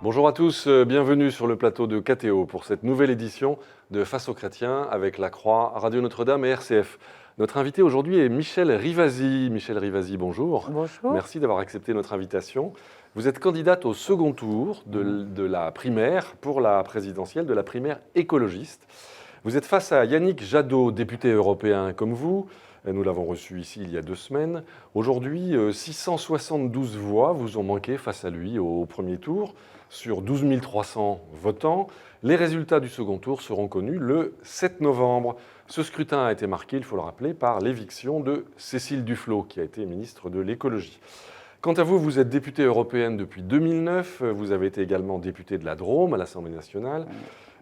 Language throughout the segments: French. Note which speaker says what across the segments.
Speaker 1: Bonjour à tous, bienvenue sur le plateau de KTO pour cette nouvelle édition de Face aux chrétiens avec La Croix, Radio Notre-Dame et RCF. Notre invité aujourd'hui est Michèle Rivasi. Michèle Rivasi, bonjour.
Speaker 2: Bonjour.
Speaker 1: Merci d'avoir accepté notre invitation. Vous êtes candidate au second tour de la primaire pour la présidentielle, de la primaire écologiste. Vous êtes face à Yannick Jadot, député européen comme vous. Nous l'avons reçu ici il y a 2 semaines. Aujourd'hui, 672 voix vous ont manqué face à lui au premier tour, sur 12 300 votants. Les résultats du second tour seront connus le 7 novembre. Ce scrutin a été marqué, il faut le rappeler, par l'éviction de Cécile Duflot, qui a été ministre de l'écologie. Quant à vous, vous êtes députée européenne depuis 2009. Vous avez été également députée de la Drôme à l'Assemblée nationale.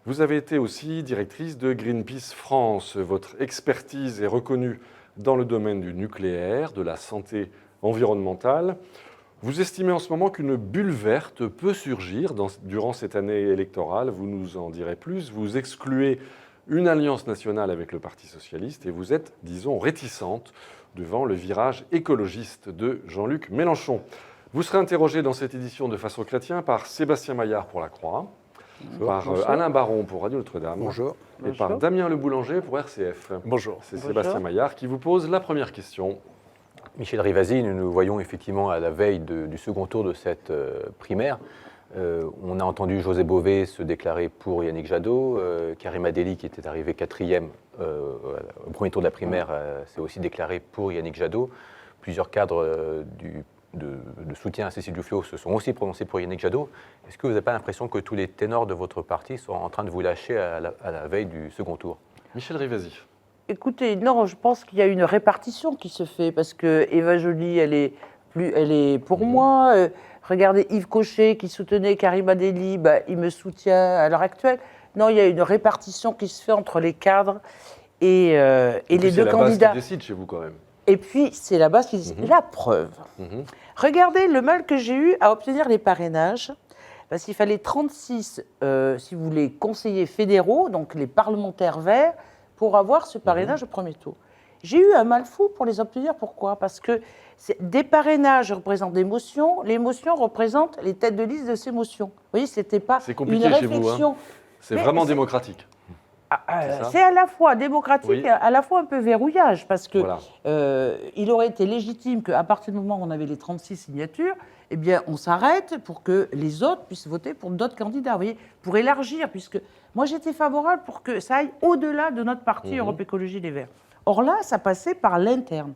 Speaker 1: Vous avez été aussi directrice de Greenpeace France. Votre expertise est reconnue dans le domaine du nucléaire, de la santé environnementale. Vous estimez en ce moment qu'une bulle verte peut surgir durant cette année électorale. Vous nous en direz plus. Vous excluez une alliance nationale avec le Parti socialiste et vous êtes, disons, réticente devant le virage écologiste de Jean-Luc Mélenchon. Vous serez interrogé dans cette édition de Face aux chrétiens par Sébastien Maillard pour La Croix, par Alain Baron pour Radio Notre-Dame.
Speaker 3: Bonjour.
Speaker 1: Et par Damien Le Boulanger pour RCF.
Speaker 3: Bonjour.
Speaker 1: C'est Sébastien Maillard qui vous pose la première question.
Speaker 4: Michèle Rivasi, nous nous voyons effectivement à la veille du second tour de cette primaire. On a entendu José Bové se déclarer pour Yannick Jadot. Karima Delli, qui était arrivé 4e au premier tour de la primaire, s'est aussi déclaré pour Yannick Jadot. Plusieurs cadres de soutien à Cécile Duflot se sont aussi prononcés pour Yannick Jadot. Est-ce que vous n'avez pas l'impression que tous les ténors de votre parti sont en train de vous lâcher à la veille du second tour?
Speaker 1: Michèle Rivasi.
Speaker 2: Écoutez, non, je pense qu'il y a une répartition qui se fait parce que Eva Joly, elle est pour moi. Regardez Yves Cochet qui soutenait Karima Delli, il me soutient à l'heure actuelle. Non, il y a une répartition qui se fait entre les cadres et les deux candidats.
Speaker 1: C'est la base qui décide chez vous quand même.
Speaker 2: Et puis, c'est la base qui décide. La preuve. Regardez le mal que j'ai eu à obtenir les parrainages, parce qu'il fallait 36, si vous voulez, conseillers fédéraux, donc les parlementaires verts, pour avoir ce parrainage au premier tour. J'ai eu un mal fou pour les obtenir. Pourquoi? Parce que des parrainages représentent des motions, les motions représentent les têtes de liste de ces motions. Vous voyez, c'était pas une réflexion.
Speaker 1: Chez vous, hein. C'est vraiment démocratique.
Speaker 2: C'est à la fois démocratique et à la fois un peu verrouillage, parce que il aurait été légitime qu'à partir du moment où on avait les 36 signatures, eh bien, on s'arrête pour que les autres puissent voter pour d'autres candidats, vous voyez, pour élargir, puisque moi j'étais favorable pour que ça aille au-delà de notre parti Europe Écologie Les Verts. Or là, ça passait par l'interne.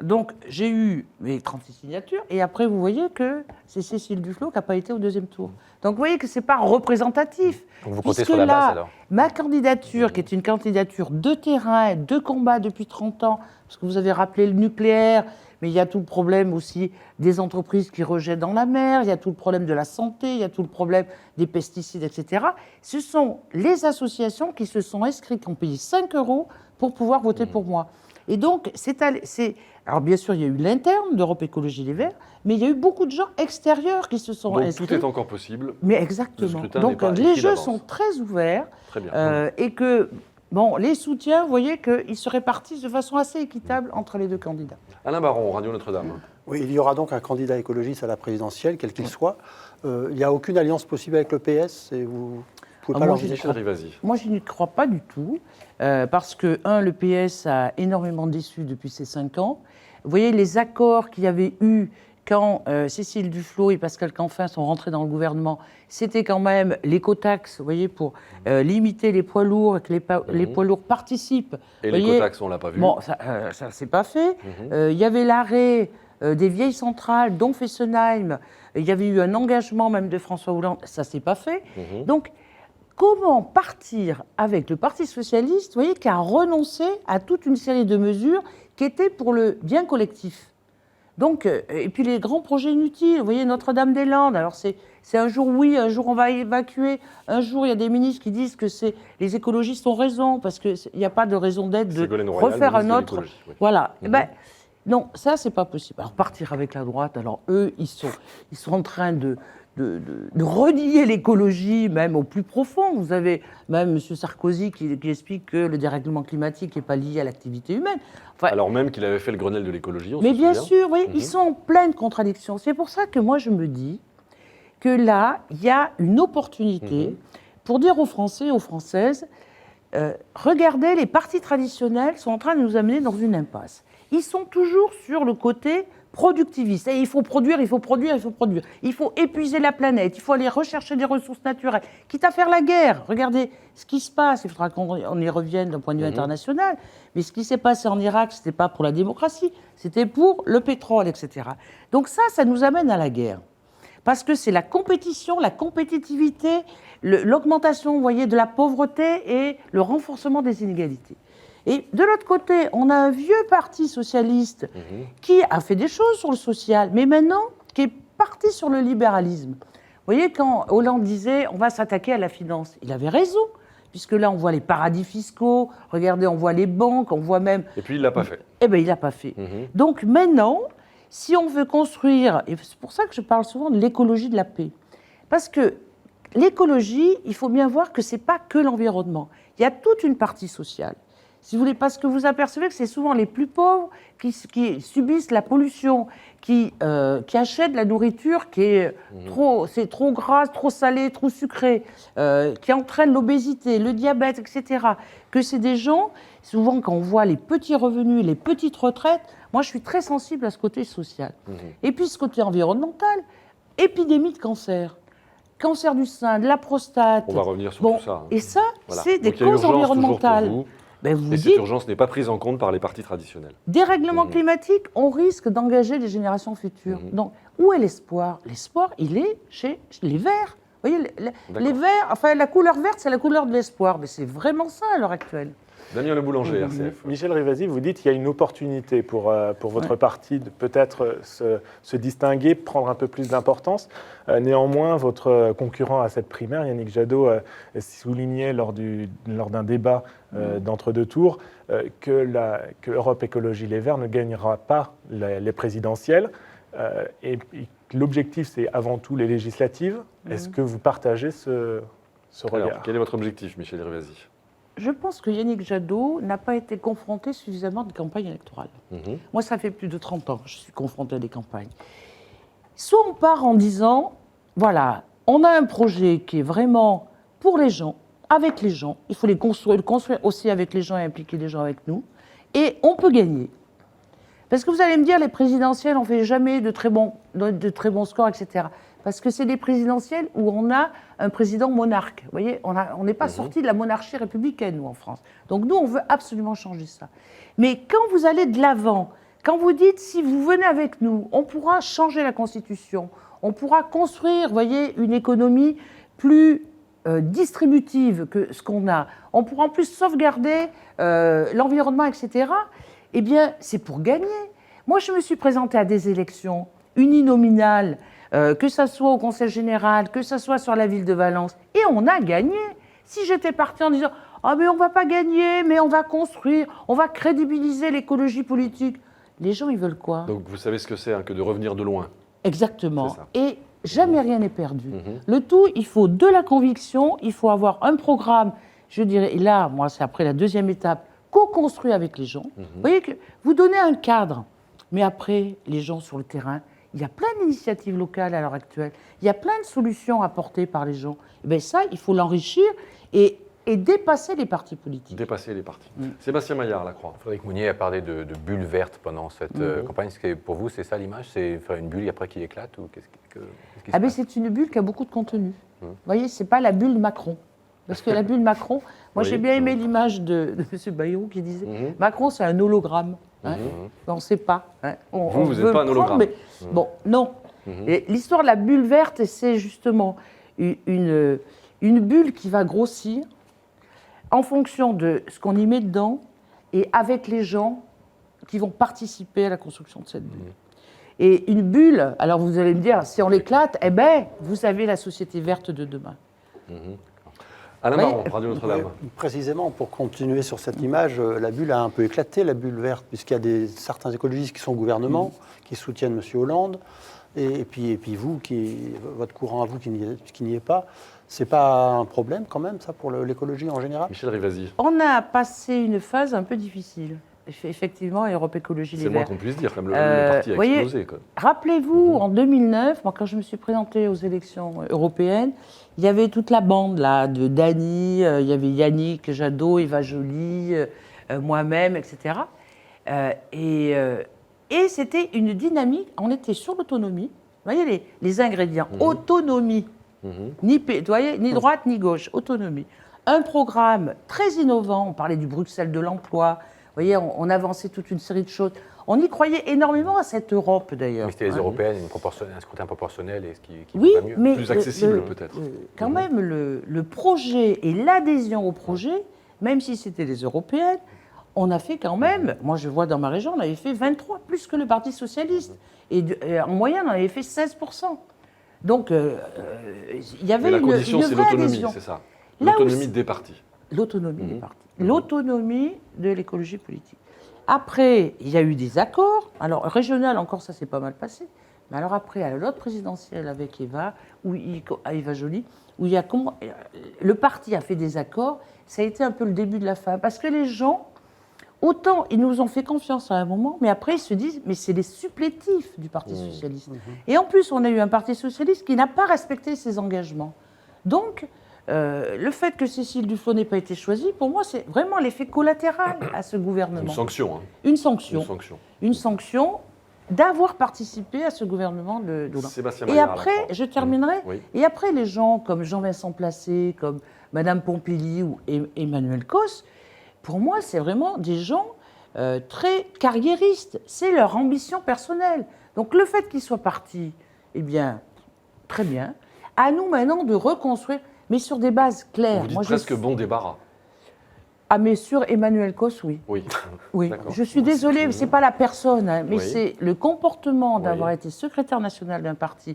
Speaker 2: Donc j'ai eu mes 36 signatures, et après vous voyez que c'est Cécile Duflot qui n'a pas été au deuxième tour. Donc vous voyez que ce n'est pas représentatif.
Speaker 4: Donc vous comptez sur la base alors?
Speaker 2: Ma candidature, qui est une candidature de terrain, de combat depuis 30 ans, parce que vous avez rappelé le nucléaire, mais il y a tout le problème aussi des entreprises qui rejettent dans la mer, il y a tout le problème de la santé, il y a tout le problème des pesticides, etc. Ce sont les associations qui se sont inscrites, qui ont payé 5 € pour pouvoir voter pour moi. Et donc, alors bien sûr, il y a eu l'interne d'Europe Écologie Les Verts, mais il y a eu beaucoup de gens extérieurs qui se sont inscrits.
Speaker 1: Donc tout est encore possible.
Speaker 2: Mais exactement. Donc les jeux sont très ouverts.
Speaker 1: Très bien.
Speaker 2: Et que, les soutiens, vous voyez qu'ils se répartissent de façon assez équitable entre les deux candidats.
Speaker 1: Alain Baron, Radio Notre-Dame.
Speaker 3: Oui, il y aura donc un candidat écologiste à la présidentielle, quel qu'il soit. Il n'y a aucune alliance possible avec le PS et vous pouvez pas l'envisager?
Speaker 2: Moi, je n'y crois pas du tout. Parce que, le PS a énormément déçu depuis ces 5 ans. Vous voyez, les accords qu'il y avait eu quand Cécile Duflot et Pascal Canfin sont rentrés dans le gouvernement, c'était quand même l'écotaxe, vous voyez, pour limiter les poids lourds et que les poids lourds participent.
Speaker 1: Et l'écotaxe, on ne l'a pas vu.
Speaker 2: Bon, ça ne s'est pas fait. Il y avait l'arrêt des vieilles centrales, dont Fessenheim. Il y avait eu un engagement même de François Hollande. Ça ne s'est pas fait. Donc, comment partir avec le Parti socialiste, vous voyez, qui a renoncé à toute une série de mesures qui étaient pour le bien collectif? Donc, et puis les grands projets inutiles, vous voyez, Notre-Dame-des-Landes, alors c'est un jour oui, un jour on va évacuer, un jour il y a des ministres qui disent que les écologistes ont raison, parce qu'il n'y a pas de raison d'être de refaire un autre. Voilà. Non, ça, c'est pas possible. Alors, partir avec la droite, alors eux, ils sont en train de renier l'écologie, même au plus profond. Vous avez même M. Sarkozy qui explique que le dérèglement climatique n'est pas lié à l'activité humaine.
Speaker 1: Enfin, alors même qu'il avait fait le Grenelle de l'écologie,
Speaker 2: mais bien sûr, oui, ils sont en pleine contradiction. C'est pour ça que moi, je me dis que là, il y a une opportunité pour dire aux Français, aux Françaises, regardez, les partis traditionnels sont en train de nous amener dans une impasse. Ils sont toujours sur le côté productiviste. Et il faut produire, il faut produire, il faut produire. Il faut épuiser la planète, il faut aller rechercher des ressources naturelles, quitte à faire la guerre. Regardez ce qui se passe, il faudra qu'on y revienne d'un point de vue international, mais ce qui s'est passé en Irak, ce n'était pas pour la démocratie, c'était pour le pétrole, etc. Donc ça nous amène à la guerre. Parce que c'est la compétition, la compétitivité, l'augmentation, vous voyez, de la pauvreté et le renforcement des inégalités. Et de l'autre côté, on a un vieux parti socialiste qui a fait des choses sur le social, mais maintenant qui est parti sur le libéralisme. Vous voyez, quand Hollande disait on va s'attaquer à la finance, il avait raison, puisque là on voit les paradis fiscaux, regardez, on voit les banques, on voit même...
Speaker 1: Et puis il ne l'a pas fait.
Speaker 2: Eh bien, il ne l'a pas fait. Donc maintenant, si on veut construire, et c'est pour ça que je parle souvent de l'écologie de la paix, parce que l'écologie, il faut bien voir que ce n'est pas que l'environnement. Il y a toute une partie sociale. Si vous voulez, parce que vous apercevez que c'est souvent les plus pauvres qui subissent la pollution, qui achètent la nourriture qui est trop grasse, trop salée, trop sucrée, qui entraîne l'obésité, le diabète, etc. Que c'est des gens, souvent quand on voit les petits revenus, les petites retraites, moi je suis très sensible à ce côté social. Et puis ce côté environnemental, épidémie de cancer. Cancer du sein, de la prostate.
Speaker 1: On va revenir sur tout ça.
Speaker 2: Et ça,
Speaker 1: Voilà.
Speaker 2: c'est des
Speaker 1: Donc, il y a
Speaker 2: causes
Speaker 1: urgence
Speaker 2: environnementales.
Speaker 1: toujours pour vous.
Speaker 2: Ben, vous
Speaker 1: Et
Speaker 2: dites,
Speaker 1: cette urgence n'est pas prise en compte par les partis traditionnels.
Speaker 2: dérèglement climatique, on risque d'engager les générations futures. Donc, où est l'espoir? L'espoir, il est chez les Verts. Vous voyez, les Verts, enfin, la couleur verte, c'est la couleur de l'espoir. Mais c'est vraiment ça à l'heure actuelle.
Speaker 1: Damien Le Boulanger, RCF.
Speaker 5: Michel Rivasi, vous dites qu'il y a une opportunité pour votre parti de peut-être se distinguer, prendre un peu plus d'importance. Néanmoins, votre concurrent à cette primaire, Yannick Jadot, soulignait lors d'un débat d'entre-deux tours que Europe Écologie Les Verts ne gagnera pas les présidentielles. Et l'objectif, c'est avant tout les législatives. Est-ce que vous partagez ce regard?
Speaker 1: Alors, quel est votre objectif, Michel Rivasi?
Speaker 2: Je pense que Yannick Jadot n'a pas été confronté suffisamment à des campagnes électorales. Moi, ça fait plus de 30 ans que je suis confronté à des campagnes. Soit on part en disant, voilà, on a un projet qui est vraiment pour les gens, avec les gens, il faut le construire aussi avec les gens et impliquer les gens avec nous, et on peut gagner. Parce que vous allez me dire, les présidentielles, on ne fait jamais de très bons scores, etc. Parce que c'est des présidentielles où on a un président monarque. Vous voyez, on n'est pas sorti de la monarchie républicaine, nous, en France. Donc nous, on veut absolument changer ça. Mais quand vous allez de l'avant, quand vous dites, si vous venez avec nous, on pourra changer la Constitution, on pourra construire, vous voyez, une économie plus distributive que ce qu'on a, on pourra en plus sauvegarder l'environnement, etc., eh bien, c'est pour gagner. Moi, je me suis présentée à des élections uninominales, que ça soit au Conseil général, que ça soit sur la ville de Valence, et on a gagné. Si j'étais partie en disant « Ah, mais on ne va pas gagner, mais on va construire, on va crédibiliser l'écologie politique », les gens, ils veulent quoi?
Speaker 1: Donc vous savez ce que c'est que de revenir de loin.
Speaker 2: Exactement.
Speaker 1: C'est ça.
Speaker 2: Et jamais rien n'est perdu. Le tout, il faut de la conviction, il faut avoir un programme, je dirais, et là, moi, c'est après la deuxième étape, co-construit avec les gens. Vous voyez que vous donnez un cadre, mais après, les gens sur le terrain, il y a plein d'initiatives locales à l'heure actuelle. Il y a plein de solutions apportées par les gens. Et bien ça, il faut l'enrichir et dépasser les partis politiques.
Speaker 1: Dépasser les partis. Sébastien Maillard, la Croix.
Speaker 4: Frédéric Mounier a parlé de bulles vertes pendant cette campagne. Est-ce que pour vous, c'est ça l'image? C'est faire une bulle et après qu'il éclate ou qu'est-ce qui se passe?
Speaker 2: C'est une bulle qui a beaucoup de contenu. Vous voyez, ce n'est pas la bulle Macron. Parce que la bulle Macron, moi j'ai bien aimé l'image de M. Bayrou qui disait Macron, c'est un hologramme. On ne sait pas.
Speaker 1: Vous n'êtes pas un hologramme.
Speaker 2: Mais, bon, non. Et l'histoire de la bulle verte, c'est justement une bulle qui va grossir en fonction de ce qu'on y met dedans et avec les gens qui vont participer à la construction de cette bulle. Et une bulle, alors vous allez me dire, si on l'éclate, eh bien, vous avez la société verte de demain.
Speaker 1: Alain Marron, Radio Notre-Dame.
Speaker 3: Précisément, pour continuer sur cette image, la bulle a un peu éclaté, la bulle verte, puisqu'il y a certains écologistes qui sont au gouvernement, qui soutiennent M. Hollande, et puis vous, votre courant à vous qui n'y est pas. C'est pas un problème quand même, ça, pour l'écologie en général?
Speaker 1: Michel Rivasi.
Speaker 2: On a passé une phase un peu difficile. effectivement, et Europe Écologie Les
Speaker 1: C'est le moins
Speaker 2: Verts.
Speaker 1: qu'on puisse dire, comme le parti a
Speaker 2: voyez,
Speaker 1: explosé. Quoi.
Speaker 2: Rappelez-vous, en 2009, moi, quand je me suis présentée aux élections européennes, il y avait toute la bande là, de Dany, il y avait Yannick Jadot, Eva Joly, moi-même, etc. Et c'était une dynamique, on était sur l'autonomie. Vous voyez les ingrédients, autonomie, vous voyez, ni droite ni gauche, autonomie. Un programme très innovant, on parlait du Bruxelles de l'emploi, vous voyez, on avançait toute une série de choses. On y croyait énormément à cette Europe, d'ailleurs.
Speaker 4: Mais c'était les européennes, un scrutin proportionnel, et ce qui
Speaker 2: Oui,
Speaker 4: va mieux.
Speaker 2: mais
Speaker 1: Plus accessible, peut-être.
Speaker 2: Quand même, le projet et l'adhésion au projet, même si c'était les européennes, on a fait quand même, moi je vois dans ma région, on avait fait 23, plus que le Parti socialiste. Et en moyenne, on avait fait 16%. Donc, il y avait
Speaker 1: Mais la condition,
Speaker 2: une
Speaker 1: c'est
Speaker 2: vraie
Speaker 1: l'autonomie,
Speaker 2: adhésion.
Speaker 1: c'est ça.
Speaker 2: Là
Speaker 1: L'autonomie
Speaker 2: aussi-
Speaker 1: des partis.
Speaker 2: L'autonomie des partis. L'autonomie de l'écologie politique. Après, il y a eu des accords. Alors, régional, encore, ça s'est pas mal passé. Mais alors après, à l'autre présidentielle avec Eva, Eva Joly, où il y a le parti a fait des accords, ça a été un peu le début de la fin. Parce que les gens, autant ils nous ont fait confiance à un moment, mais après ils se disent, mais c'est les supplétifs du Parti socialiste. Et en plus, on a eu un Parti socialiste qui n'a pas respecté ses engagements. Donc, le fait que Cécile Duflot n'ait pas été choisie, pour moi, c'est vraiment l'effet collatéral à ce gouvernement.
Speaker 1: Une sanction. Hein.
Speaker 2: Une sanction.
Speaker 1: Une sanction.
Speaker 2: Une sanction d'avoir participé à ce gouvernement de Hollande.
Speaker 1: Sébastien
Speaker 2: Et
Speaker 1: Maillard, à la
Speaker 2: après,
Speaker 1: fois.
Speaker 2: je terminerai,
Speaker 1: Oui.
Speaker 2: et après les gens comme Jean-Vincent Placé, comme Madame Pompili ou Emmanuel Cos, pour moi, c'est vraiment des gens très carriéristes. C'est leur ambition personnelle. Donc le fait qu'ils soient partis, eh bien, très bien. À nous maintenant de reconstruire, mais sur des bases claires.
Speaker 1: Vous dites
Speaker 2: Moi,
Speaker 1: presque bon débarras.
Speaker 2: Ah, mais sur Emmanuel Cos, oui.
Speaker 1: Oui.
Speaker 2: Oui,
Speaker 1: D'accord.
Speaker 2: je suis désolée, c'est pas la personne, hein, mais
Speaker 1: Oui.
Speaker 2: c'est le comportement d'avoir
Speaker 1: Oui.
Speaker 2: été secrétaire national d'un parti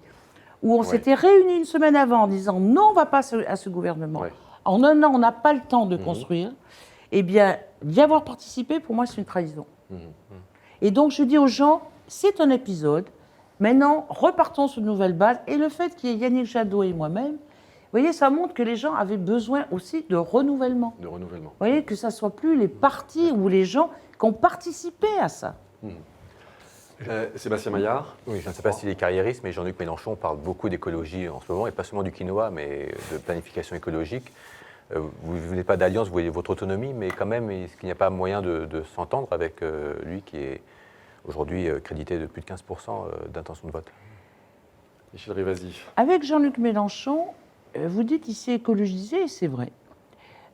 Speaker 2: où on
Speaker 1: Ouais.
Speaker 2: s'était réunis une semaine avant en disant non, on ne va pas à ce gouvernement.
Speaker 1: Ouais.
Speaker 2: En un an, on n'a pas le temps de construire. Eh bien, d'y avoir participé, pour moi, c'est une trahison. Et donc, je dis aux gens, c'est un épisode. Maintenant, repartons sur de nouvelles bases. Et le fait qu'il y ait Yannick Jadot et moi-même, vous voyez, ça montre que les gens avaient besoin aussi de renouvellement.
Speaker 1: De renouvellement.
Speaker 2: Vous voyez, que ça ne soit plus les partis ou les gens qui ont participé à ça.
Speaker 1: Sébastien Maillard.
Speaker 4: Oui, je ne sais pas s'il est carriériste, mais Jean-Luc Mélenchon parle beaucoup d'écologie en ce moment, et pas seulement du quinoa, mais de planification écologique. Vous n'êtes pas d'alliance, vous voyez votre autonomie, mais quand même, est-ce qu'il n'y a pas moyen de s'entendre avec lui qui est aujourd'hui crédité de plus de 15% d'intention de vote?
Speaker 1: Michel Rivasi.
Speaker 2: Avec Jean-Luc Mélenchon, vous dites ici écologisé, et c'est vrai.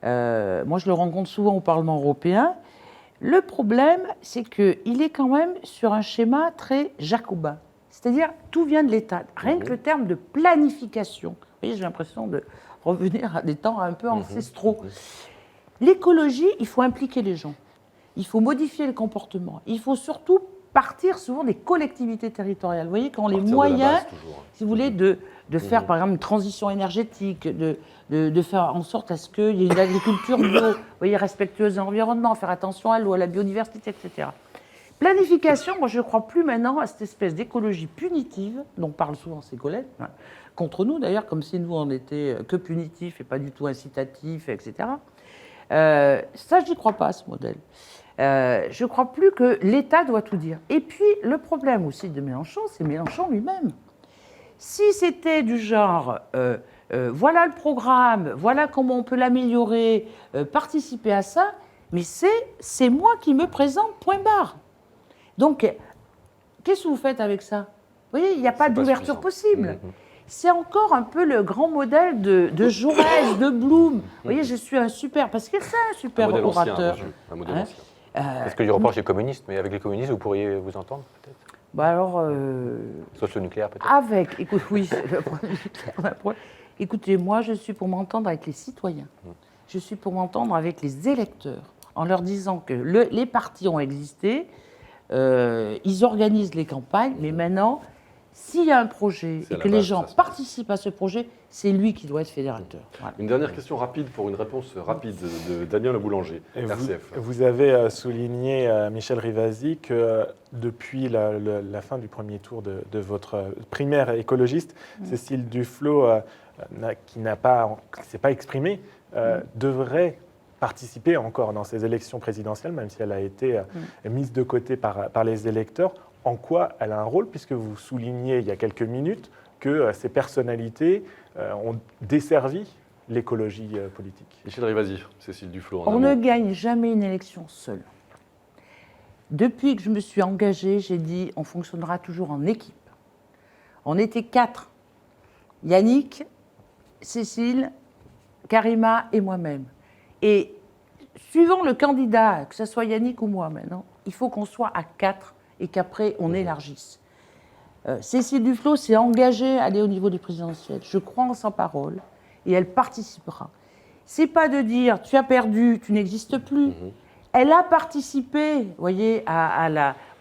Speaker 2: Moi, je le rencontre souvent au Parlement européen. Le problème, c'est qu'il est quand même sur un schéma très jacobin. C'est-à-dire, tout vient de l'État. Rien que le terme de planification. Vous voyez, j'ai l'impression de revenir à des temps un peu ancestraux. L'écologie, il faut impliquer les gens. Il faut modifier le comportement. Il faut surtout partir souvent des collectivités territoriales. Vous voyez, quand les
Speaker 1: Partir de la
Speaker 2: moyens,
Speaker 1: base, toujours.
Speaker 2: si vous voulez, de faire par exemple une transition énergétique, de faire en sorte à ce qu'il y ait une agriculture bio, vous voyez, respectueuse de l'environnement, faire attention à l'eau, à la biodiversité, etc. Planification, moi je ne crois plus maintenant à cette espèce d'écologie punitive, dont parlent souvent ces collègues, hein, contre nous d'ailleurs, comme si nous on n'était que punitifs et pas du tout incitatifs, etc. Ça, je n'y crois pas à ce modèle. Je ne crois plus que l'État doit tout dire. Et puis, le problème aussi de Mélenchon, c'est Mélenchon lui-même. Si c'était du genre, voilà le programme, voilà comment on peut l'améliorer, participer à ça, mais c'est moi qui me présente, point barre. Donc, qu'est-ce que vous faites avec ça? Vous voyez, il n'y a pas
Speaker 1: C'est pas
Speaker 2: d'ouverture
Speaker 1: suffisant.
Speaker 2: possible. C'est encore un peu le grand modèle de Jaurès, de Blum. Vous voyez, je suis un super, parce que c'est un super
Speaker 1: Un modèle ancien,
Speaker 2: orateur.
Speaker 1: un modèle
Speaker 2: Hein?
Speaker 1: ancien.
Speaker 4: Est-ce que je reproche les communistes, mais avec les communistes, vous pourriez vous entendre, peut-être?
Speaker 2: Bah alors,
Speaker 4: Sauf le nucléaire, peut-être?
Speaker 2: avec, écoute, oui, c'est le problème nucléaire, le problème. Écoutez, moi, je suis pour m'entendre avec les citoyens. Je suis pour m'entendre avec les électeurs, en leur disant que les partis ont existé, ils organisent les campagnes, mais maintenant, s'il y a un projet
Speaker 1: C'est à
Speaker 2: et
Speaker 1: la
Speaker 2: que les
Speaker 1: base,
Speaker 2: gens
Speaker 1: ça se passe.
Speaker 2: participent à ce projet, c'est lui qui doit être fédérateur. Voilà.
Speaker 1: Une dernière question rapide pour une réponse rapide de Damien Le Boulanger,
Speaker 5: Et
Speaker 1: RCF.
Speaker 5: vous avez souligné, Michel Rivasi, que depuis la fin du premier tour de votre primaire écologiste, Cécile Duflot, qui ne s'est pas exprimée, devrait participer encore dans ces élections présidentielles, même si elle a été mise de côté par les électeurs. En quoi elle a un rôle, puisque vous soulignez il y a quelques minutes que ces personnalités ont desservi l'écologie politique.
Speaker 1: Michel Rivasi, Cécile Duflot.
Speaker 2: On ne gagne jamais une élection seule. Depuis que je me suis engagée, j'ai dit on fonctionnera toujours en équipe. On était 4. Yannick, Cécile, Karima et moi-même. Et suivant le candidat, que ce soit Yannick ou moi maintenant, il faut qu'on soit à 4 et qu'après on élargisse. Cécile Duflot s'est engagée à aller au niveau des présidentielles. Je crois en sa parole et elle participera. C'est pas de dire tu as perdu, tu n'existes plus. Elle a participé, vous voyez,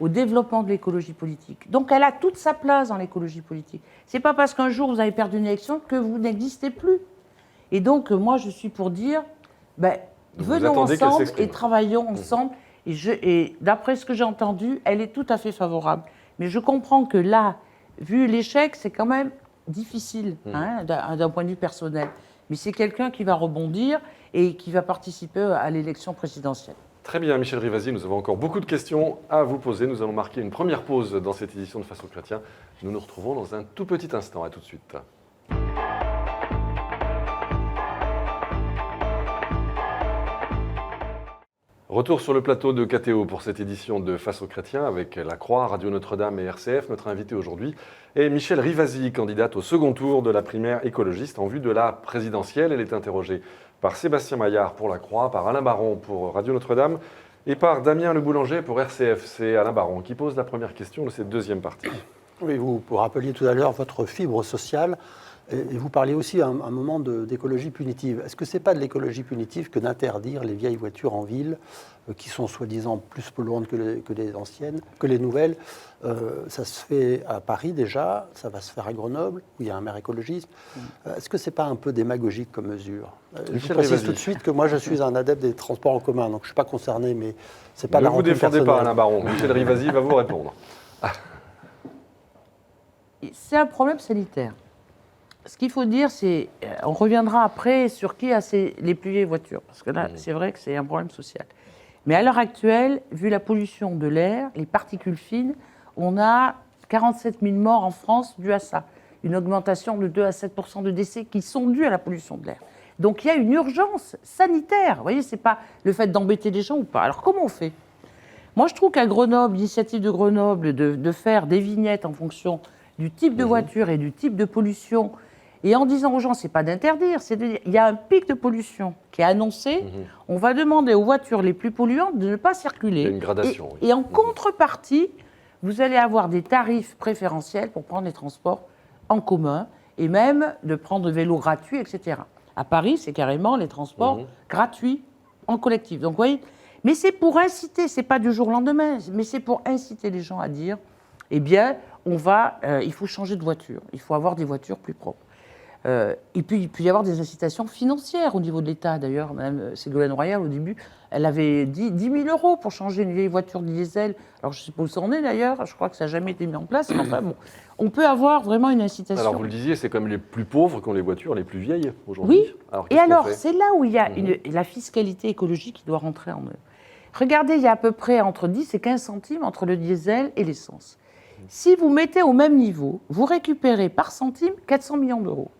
Speaker 2: au développement de l'écologie politique. Donc elle a toute sa place dans l'écologie politique. C'est pas parce qu'un jour vous avez perdu une élection que vous n'existez plus. Et donc moi je suis pour dire, venons ensemble et travaillons ensemble. Et d'après ce que j'ai entendu, elle est tout à fait favorable. Mais je comprends que là, vu l'échec, c'est quand même difficile d'un point de vue personnel. Mais c'est quelqu'un qui va rebondir et qui va participer à l'élection présidentielle.
Speaker 1: Très bien, Michel Rivasi, nous avons encore beaucoup de questions à vous poser. Nous allons marquer une première pause dans cette édition de Face aux Chrétiens. Nous nous retrouvons dans un tout petit instant. À tout de suite. Retour sur le plateau de KTO pour cette édition de Face aux Chrétiens avec La Croix, Radio Notre-Dame et RCF. Notre invité aujourd'hui est Michel Rivasi, candidate au second tour de la primaire écologiste en vue de la présidentielle. Elle est interrogée par Sébastien Maillard pour La Croix, par Alain Baron pour Radio Notre-Dame et par Damien Le Boulanger pour RCF. C'est Alain Baron qui pose la première question de cette deuxième partie.
Speaker 3: Oui, vous rappeliez tout à l'heure votre fibre sociale et vous parliez aussi à un moment d'écologie punitive. Est-ce que ce n'est pas de l'écologie punitive que d'interdire les vieilles voitures en ville qui sont soi-disant plus polluantes que les anciennes, que les nouvelles? Ça se fait à Paris déjà, ça va se faire à Grenoble, où il y a un maire écologiste. Est-ce que ce n'est pas un peu démagogique comme mesure? Je vous précise tout de suite que moi je suis un adepte des transports en commun, donc je ne suis pas concerné, mais ce n'est pas la rancune personnelle.
Speaker 1: Ne vous défendez pas, Alain Baron. Michel Rivasi va vous répondre.
Speaker 2: C'est un problème sanitaire. Ce qu'il faut dire, c'est, on reviendra après sur qui a les plus vieilles voitures, parce que là, c'est vrai que c'est un problème social. Mais à l'heure actuelle, vu la pollution de l'air, les particules fines, on a 47 000 morts en France dues à ça. Une augmentation de 2 à 7 % de décès qui sont dus à la pollution de l'air. Donc il y a une urgence sanitaire. Vous voyez, ce n'est pas le fait d'embêter les gens ou pas. Alors comment on fait? Moi, je trouve qu'à Grenoble, l'initiative de Grenoble de faire des vignettes en fonction du type de voiture et du type de pollution, et en disant aux gens, c'est pas d'interdire, c'est de dire, il y a un pic de pollution qui est annoncé, on va demander aux voitures les plus polluantes de ne pas circuler.
Speaker 1: Il y a une gradation.
Speaker 2: Et en contrepartie, vous allez avoir des tarifs préférentiels pour prendre les transports en commun, et même de prendre le vélo gratuit, etc. À Paris, c'est carrément les transports gratuits en collectif. Donc, vous voyez, mais c'est pour inciter, c'est pas du jour au lendemain, mais c'est pour inciter les gens à dire, eh bien, il faut changer de voiture, il faut avoir des voitures plus propres. Et puis, il peut y avoir des incitations financières au niveau de l'État. D'ailleurs, Mme Ségolène Royal, au début, elle avait dit 10 000 € pour changer une vieille voiture diesel. Alors, je ne sais pas où ça en est d'ailleurs, je crois que ça n'a jamais été mis en place. Mais enfin, bon, on peut avoir vraiment une incitation.
Speaker 1: Alors, vous le disiez, c'est quand même les plus pauvres qui ont les voitures les plus vieilles aujourd'hui.
Speaker 2: Oui, et alors, c'est là où il y a la fiscalité écologique qui doit rentrer en œuvre. Regardez, il y a à peu près entre 10 et 15 centimes entre le diesel et l'essence. Si vous mettez au même niveau, vous récupérez par centime 400 millions d'euros.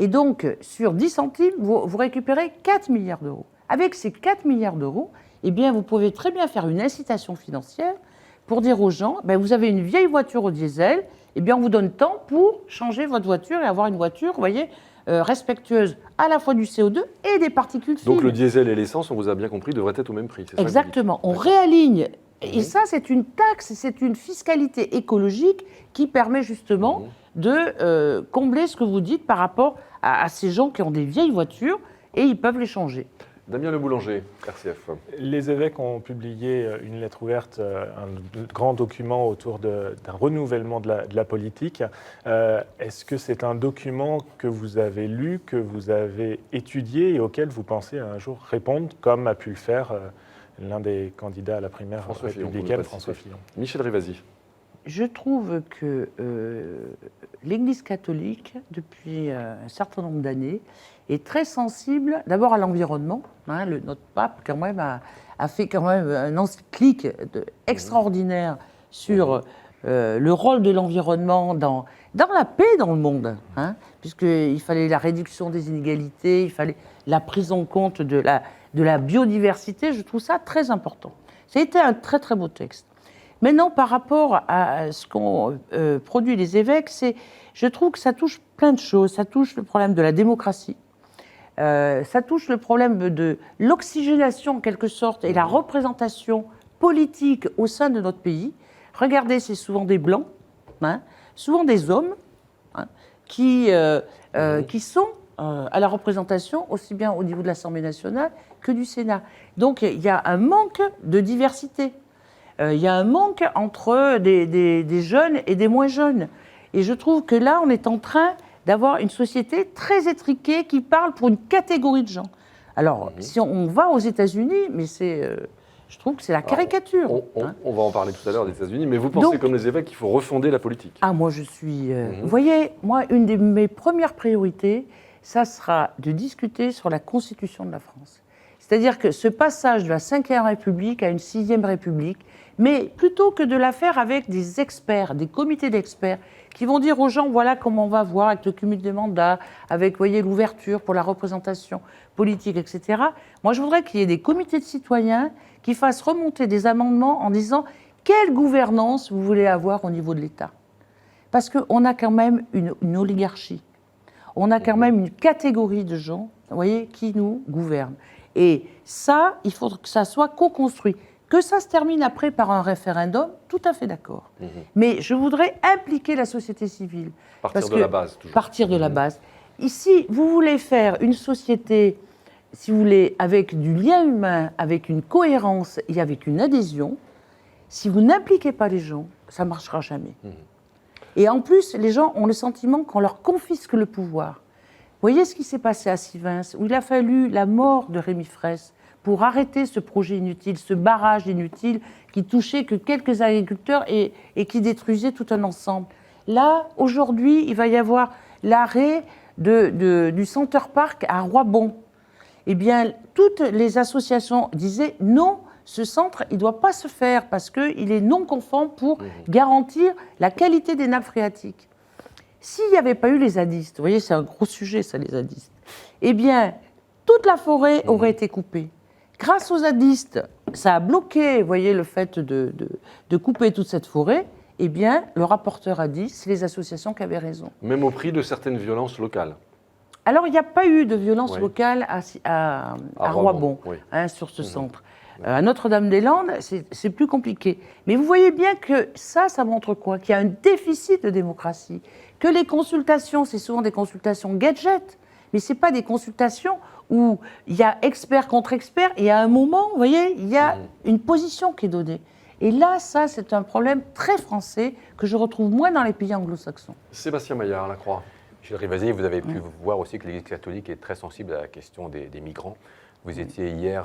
Speaker 2: Et donc, sur 10 centimes, vous récupérez 4 milliards d'euros. Avec ces 4 milliards d'euros, eh bien, vous pouvez très bien faire une incitation financière pour dire aux gens, vous avez une vieille voiture au diesel, eh bien, on vous donne tant pour changer votre voiture et avoir une voiture, vous voyez, respectueuse à la fois du CO2 et des particules fines.
Speaker 1: Donc, le diesel et l'essence, on vous a bien compris, devraient être au même prix. C'est
Speaker 2: exactement. On réaligne. Et ça, c'est une taxe, c'est une fiscalité écologique qui permet justement de combler ce que vous dites par rapport à ces gens qui ont des vieilles voitures et ils peuvent les changer.
Speaker 1: Damien Le Boulanger, RCF.
Speaker 5: Les évêques ont publié une lettre ouverte, un grand document autour d'un renouvellement de la politique. Est-ce que c'est un document que vous avez lu, que vous avez étudié et auquel vous pensez un jour répondre, comme a pu le faire l'un des candidats à la primaire républicaine, François Fillon?
Speaker 1: Michel Rivasi.
Speaker 2: Je trouve que l'Église catholique, depuis un certain nombre d'années, est très sensible d'abord à l'environnement. Hein, notre pape, quand même, a fait quand même un encyclique extraordinaire sur le rôle de l'environnement dans la paix dans le monde, hein, puisqu'il fallait la réduction des inégalités, il fallait la prise en compte de la biodiversité. Je trouve ça très important. Ça a été un très très beau texte. Maintenant, par rapport à ce qu'ont produit les évêques, je trouve que ça touche plein de choses. Ça touche le problème de la démocratie, ça touche le problème de l'oxygénation en quelque sorte et la représentation politique au sein de notre pays. Regardez, c'est souvent des blancs, hein, souvent des hommes, hein, qui sont à la représentation aussi bien au niveau de l'Assemblée nationale que du Sénat. Donc il y a un manque de diversité. Il y a un manque entre des jeunes et des moins jeunes. Et je trouve que là, on est en train d'avoir une société très étriquée qui parle pour une catégorie de gens. Alors, si on va aux États-Unis, mais je trouve que c'est la caricature.
Speaker 1: On va en parler tout à l'heure des États-Unis, mais vous pensez, comme les évêques, qu'il faut refonder la politique?
Speaker 2: Ah, moi, je suis... Vous voyez, moi, une de mes premières priorités, ça sera de discuter sur la Constitution de la France. C'est-à-dire que ce passage de la Ve République à une Sixième République, mais plutôt que de la faire avec des experts, des comités d'experts, qui vont dire aux gens, voilà comment on va voir avec le cumul des mandats, avec, vous voyez, l'ouverture pour la représentation politique, etc. Moi, je voudrais qu'il y ait des comités de citoyens qui fassent remonter des amendements en disant quelle gouvernance vous voulez avoir au niveau de l'État. Parce qu'on a quand même une oligarchie. On a quand même une catégorie de gens, vous voyez, qui nous gouvernent. Et ça, il faut que ça soit co-construit. Que ça se termine après par un référendum, tout à fait d'accord. Mais je voudrais impliquer la société civile.
Speaker 1: Partir de la base, toujours.
Speaker 2: Partir de la base. Ici, vous voulez faire une société, si vous voulez, avec du lien humain, avec une cohérence et avec une adhésion. Si vous n'impliquez pas les gens, ça ne marchera jamais. Et en plus, les gens ont le sentiment qu'on leur confisque le pouvoir. Vous voyez ce qui s'est passé à Sivins, où il a fallu la mort de Rémi Fraisse pour arrêter ce projet inutile, ce barrage inutile qui touchait que quelques agriculteurs et qui détruisait tout un ensemble. Là, aujourd'hui, il va y avoir l'arrêt du Center Park à Roibon. Eh bien, toutes les associations disaient non, ce centre, il ne doit pas se faire parce qu'il est non conforme pour garantir la qualité des nappes phréatiques. S'il n'y avait pas eu les zadistes, vous voyez, c'est un gros sujet, ça, les zadistes, eh bien, toute la forêt aurait été coupée. Grâce aux zadistes, ça a bloqué, vous voyez, le fait de couper toute cette forêt. Eh bien, le rapporteur a dit, c'est les associations qui avaient raison.
Speaker 1: Même au prix de certaines violences locales.
Speaker 2: Alors, il n'y a pas eu de violence locale à Roibon, hein, sur ce centre. À Notre-Dame-des-Landes, c'est plus compliqué. Mais vous voyez bien que ça montre quoi? Qu'il y a un déficit de démocratie. Que les consultations, c'est souvent des consultations gadget, mais ce n'est pas des consultations où il y a expert contre expert, et à un moment, vous voyez, il y a une position qui est donnée. Et là, ça, c'est un problème très français que je retrouve moins dans les pays anglo-saxons.
Speaker 1: Sébastien Maillard, La Croix.
Speaker 4: Michel Rivasi, vous avez pu voir aussi que l'Église catholique est très sensible à la question des migrants. Vous étiez hier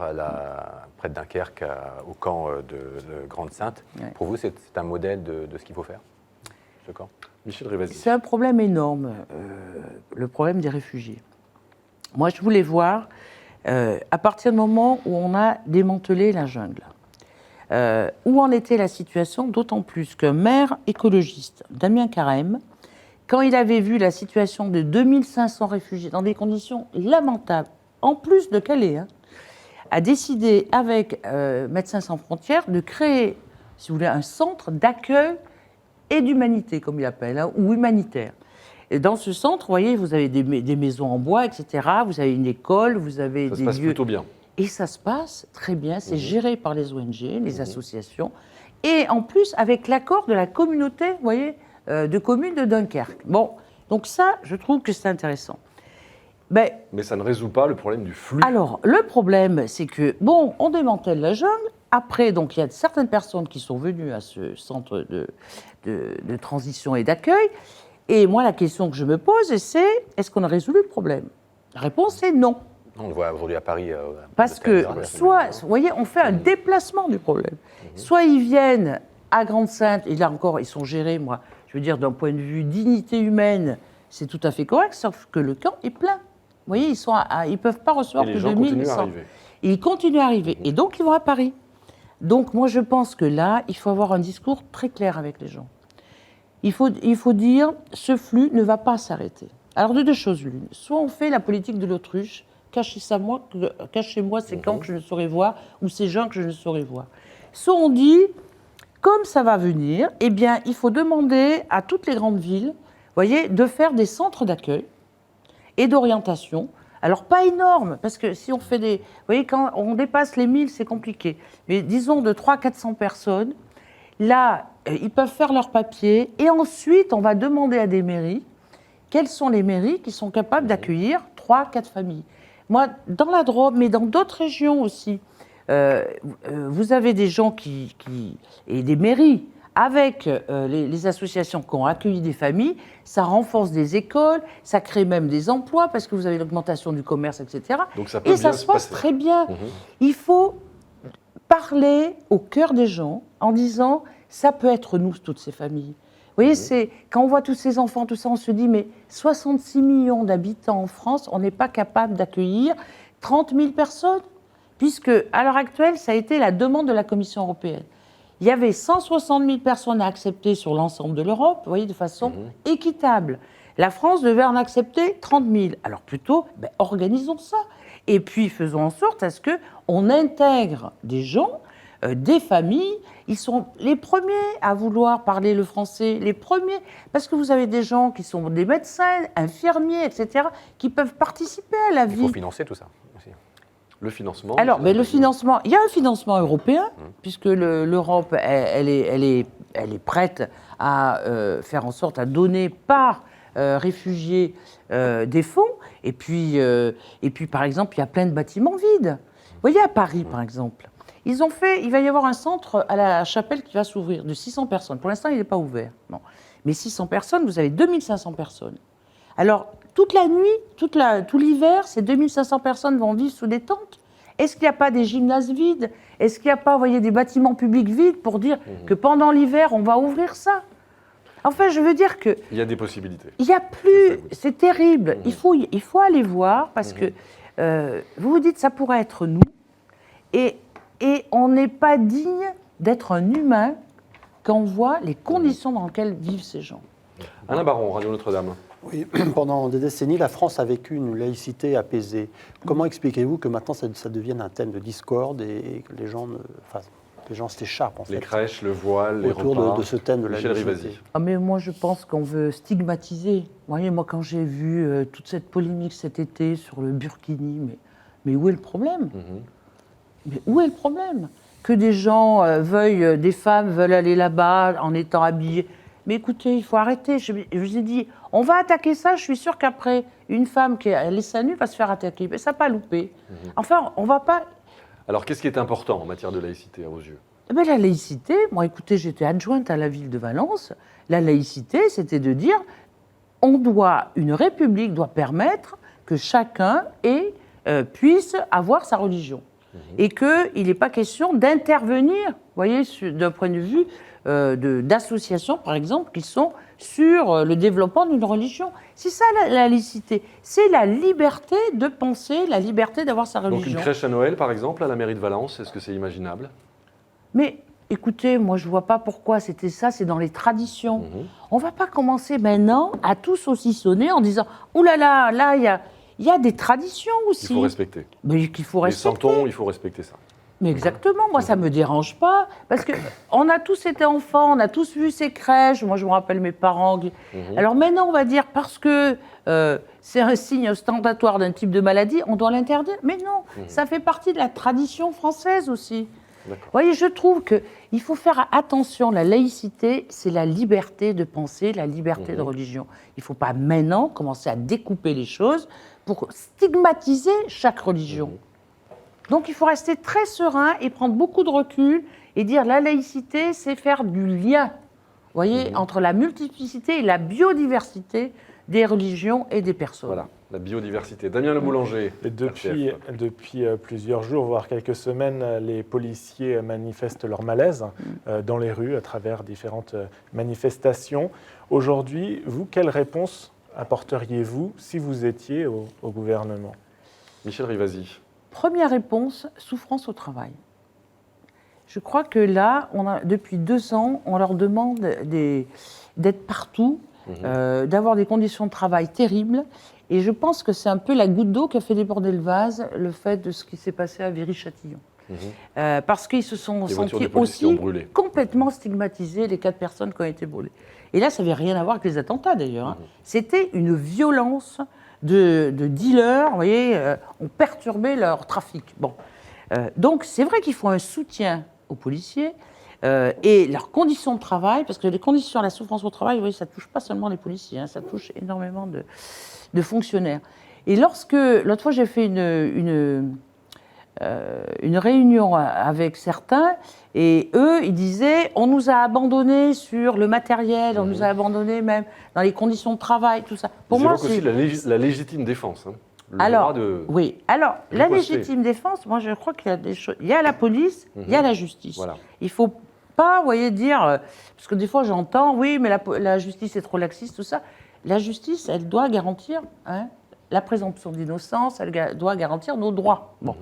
Speaker 4: près de Dunkerque, au camp de Grande-Sainte. Ouais. Pour vous, c'est un modèle de ce qu'il faut faire, ce camp?
Speaker 1: Michel Rivasi.
Speaker 2: C'est un problème énorme, le problème des réfugiés. Moi, je voulais voir, à partir du moment où on a démantelé la jungle, où en était la situation, d'autant plus qu'un maire écologiste, Damien Carême, quand il avait vu la situation de 2500 réfugiés dans des conditions lamentables, en plus de Calais, hein, a décidé avec Médecins sans frontières de créer, si vous voulez, un centre d'accueil et d'humanité, comme il appelle, hein, ou humanitaire. Et dans ce centre, vous voyez, vous avez des maisons en bois, etc. Vous avez une école, vous avez des lieux... Ça se passe
Speaker 1: plutôt bien.
Speaker 2: Et ça se passe très bien. C'est géré par les ONG, les associations. Et en plus, avec l'accord de la communauté, vous voyez, de communes de Dunkerque. Bon, donc ça, je trouve que c'est intéressant.
Speaker 1: Mais ça ne résout pas le problème du flux.
Speaker 2: Alors, le problème, c'est que, bon, on démantèle la jungle. Après, donc, il y a certaines personnes qui sont venues à ce centre de transition et d'accueil. Et moi, la question que je me pose, c'est est-ce qu'on a résolu le problème? La réponse est non.
Speaker 4: On le voit aujourd'hui à Paris.
Speaker 2: Parce que, soit, vous voyez, on fait un déplacement du problème. Soit ils viennent à Grande-Sainte, et là encore, ils sont gérés, moi, je veux dire, d'un point de vue dignité humaine, c'est tout à fait correct, sauf que le camp est plein. Vous voyez, ils peuvent pas recevoir
Speaker 1: Et les
Speaker 2: plus
Speaker 1: gens
Speaker 2: de
Speaker 1: continuent
Speaker 2: 1100.
Speaker 1: à arriver.
Speaker 2: Et ils continuent à arriver. Et donc, ils vont à Paris. Donc, moi, je pense que là, il faut avoir un discours très clair avec les gens. Il faut dire, ce flux ne va pas s'arrêter. Alors, de deux choses l'une. Soit on fait la politique de l'autruche, cachez-moi ces camps que je ne saurais voir, ou ces gens que je ne saurais voir. Soit on dit, comme ça va venir, eh bien, il faut demander à toutes les grandes villes, vous voyez, de faire des centres d'accueil et d'orientation. Alors, pas énorme, parce que si on fait des... Vous voyez, quand on dépasse les 1000, c'est compliqué. Mais disons de 300-400 personnes, là, ils peuvent faire leurs papiers, et ensuite, on va demander à des mairies, quelles sont les mairies qui sont capables d'accueillir 3-4 familles. Moi, dans la Drôme, mais dans d'autres régions aussi, vous avez des gens et des mairies, avec les associations qui ont accueilli des familles, ça renforce des écoles, ça crée même des emplois parce que vous avez l'augmentation du commerce, etc.
Speaker 1: Donc ça peut
Speaker 2: Et
Speaker 1: bien
Speaker 2: ça se passe
Speaker 1: passer.
Speaker 2: très bien. Il faut parler au cœur des gens en disant ça peut être nous, toutes ces familles. Vous voyez, c'est quand on voit tous ces enfants, tout ça, on se dit mais 66 millions d'habitants en France, on n'est pas capable d'accueillir 30 000 personnes, puisque à l'heure actuelle, ça a été la demande de la Commission européenne. Il y avait 160 000 personnes à accepter sur l'ensemble de l'Europe, vous voyez, de façon équitable. La France devait en accepter 30 000. Alors plutôt, organisons ça. Et puis faisons en sorte à ce qu'on intègre des gens, des familles. Ils sont les premiers à vouloir parler le français, les premiers, parce que vous avez des gens qui sont des médecins, infirmiers, etc., qui peuvent participer à la vie.
Speaker 4: Il faut financer tout ça aussi.
Speaker 1: Le financement.
Speaker 2: Alors, mais le financement, il y a un financement européen, puisque l'Europe, elle est prête à faire en sorte à donner par réfugiés des fonds. Et puis, par exemple, il y a plein de bâtiments vides. Vous voyez, à Paris, par exemple, il va y avoir un centre à la Chapelle qui va s'ouvrir de 600 personnes. Pour l'instant, il n'est pas ouvert. Non. Mais 600 personnes, vous avez 2500 personnes. Alors, toute la nuit, tout l'hiver, ces 2500 personnes vont vivre sous des tentes. Est-ce qu'il n'y a pas des gymnases vides? Est-ce qu'il n'y a pas, vous voyez, des bâtiments publics vides pour dire que pendant l'hiver, on va ouvrir ça? Enfin, je veux dire que...
Speaker 1: Il y a des possibilités.
Speaker 2: Il n'y a plus... C'est terrible. Il faut aller voir parce que vous vous dites ça pourrait être nous et on n'est pas digne d'être un humain quand on voit les conditions dans lesquelles vivent ces gens.
Speaker 1: Alain Baron, Radio Notre-Dame.
Speaker 3: Oui, pendant des décennies, la France a vécu une laïcité apaisée. Comment expliquez-vous que maintenant ça devienne un thème de discorde et que les gens s'écharpent en fait
Speaker 1: Les crèches, le voile, les repas.
Speaker 3: autour de ce thème de la
Speaker 1: Michel
Speaker 3: laïcité.
Speaker 1: Rivasi.
Speaker 2: Ah, mais moi, je pense qu'on veut stigmatiser. Vous voyez, moi, quand j'ai vu toute cette polémique cet été sur le burkini, mais où est le problème? Mais où est le problème? Que des gens des femmes veulent aller là-bas en étant habillées. Mais écoutez, il faut arrêter. Je vous ai dit, on va attaquer ça. Je suis sûre qu'après, une femme qui est seins nus va se faire attaquer. Mais ça n'a pas loupé. Enfin, on ne va pas...
Speaker 1: Alors, qu'est-ce qui est important en matière de laïcité à vos yeux?
Speaker 2: Mais la laïcité, moi, écoutez, j'étais adjointe à la ville de Valence. La laïcité, c'était de dire, une république doit permettre que chacun puisse avoir sa religion. Et qu'il n'est pas question d'intervenir, vous voyez, d'un point de vue d'associations, par exemple, qui sont sur le développement d'une religion. C'est ça la laïcité. C'est la liberté de penser, la liberté d'avoir sa religion.
Speaker 1: Donc une crèche à Noël, par exemple, à la mairie de Valence, est-ce que c'est imaginable?
Speaker 2: Mais écoutez, moi je ne vois pas pourquoi c'était ça, c'est dans les traditions. On ne va pas commencer maintenant à tout saucissonner en disant « Ouh là là, là il y a des traditions aussi. »
Speaker 1: Il faut respecter.
Speaker 2: Mais qu'il faut
Speaker 1: Les
Speaker 2: respecter.
Speaker 1: santons, il faut respecter ça.
Speaker 2: Mais exactement, moi ça ne me dérange pas, parce qu'on a tous été enfants, on a tous vu ces crèches, moi je me rappelle mes parents. Alors maintenant on va dire, parce que c'est un signe ostentatoire d'un type de maladie, on doit l'interdire. Mais non, ça fait partie de la tradition française aussi. Vous voyez, je trouve qu'il faut faire attention, la laïcité, c'est la liberté de penser, la liberté de religion. Il ne faut pas maintenant commencer à découper les choses pour stigmatiser chaque religion. Donc il faut rester très serein et prendre beaucoup de recul et dire la laïcité, c'est faire du lien, vous voyez, entre la multiplicité et la biodiversité des religions et des personnes.
Speaker 1: Voilà. La biodiversité. Damien Le Boulanger.
Speaker 5: Et depuis plusieurs jours, voire quelques semaines, les policiers manifestent leur malaise dans les rues à travers différentes manifestations. Aujourd'hui, vous, quelle réponse apporteriez-vous si vous étiez au gouvernement?
Speaker 1: Michel Rivasi.
Speaker 2: Première réponse, souffrance au travail. Je crois que là, depuis 2 ans, on leur demande d'être partout, d'avoir des conditions de travail terribles. Et je pense que c'est un peu la goutte d'eau qui a fait déborder le vase, le fait de ce qui s'est passé à Viry-Châtillon. Parce qu'ils se sont sentis aussi complètement stigmatisés, les 4 personnes qui ont été brûlées. Et là, ça n'avait rien à voir avec les attentats d'ailleurs. C'était une violence de dealers, vous voyez, ont perturbé leur trafic. Bon. Donc c'est vrai qu'il faut un soutien aux policiers et leurs conditions de travail, parce que les conditions, la souffrance au travail, vous voyez, ça ne touche pas seulement les policiers, ça touche énormément de fonctionnaires. Et l'autre fois j'ai fait une réunion avec certains, et eux, ils disaient, on nous a abandonnés sur le matériel, on nous a abandonnés même dans les conditions de travail, tout ça.
Speaker 1: Pour moi, c'est aussi la légitime défense. Hein.
Speaker 2: Oui. Alors, la légitime défense, moi, je crois qu'il y a des choses. Il y a la police, il y a la justice.
Speaker 1: Voilà.
Speaker 2: Il ne faut pas, vous voyez, dire. Parce que des fois, j'entends, oui, mais la justice est trop laxiste, tout ça. La justice, elle doit garantir la présomption d'innocence, elle doit garantir nos droits. Bon.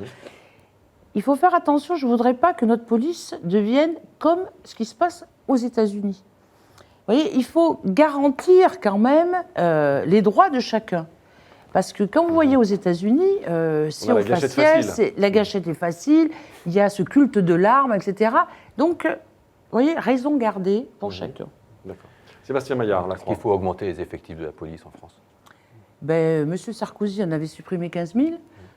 Speaker 2: Il faut faire attention, je ne voudrais pas que notre police devienne comme ce qui se passe aux États-Unis. Vous voyez, il faut garantir quand même les droits de chacun. Parce que quand vous voyez aux États-Unis, si on faciès, la gâchette est facile, il y a ce culte de l'arme, etc. Donc, vous voyez, raison gardée pour chacun.
Speaker 1: D'accord. Sébastien Maillard, là.
Speaker 4: Est-ce qu'il faut augmenter les effectifs de la police en France?
Speaker 2: Monsieur Sarkozy en avait supprimé 15 000.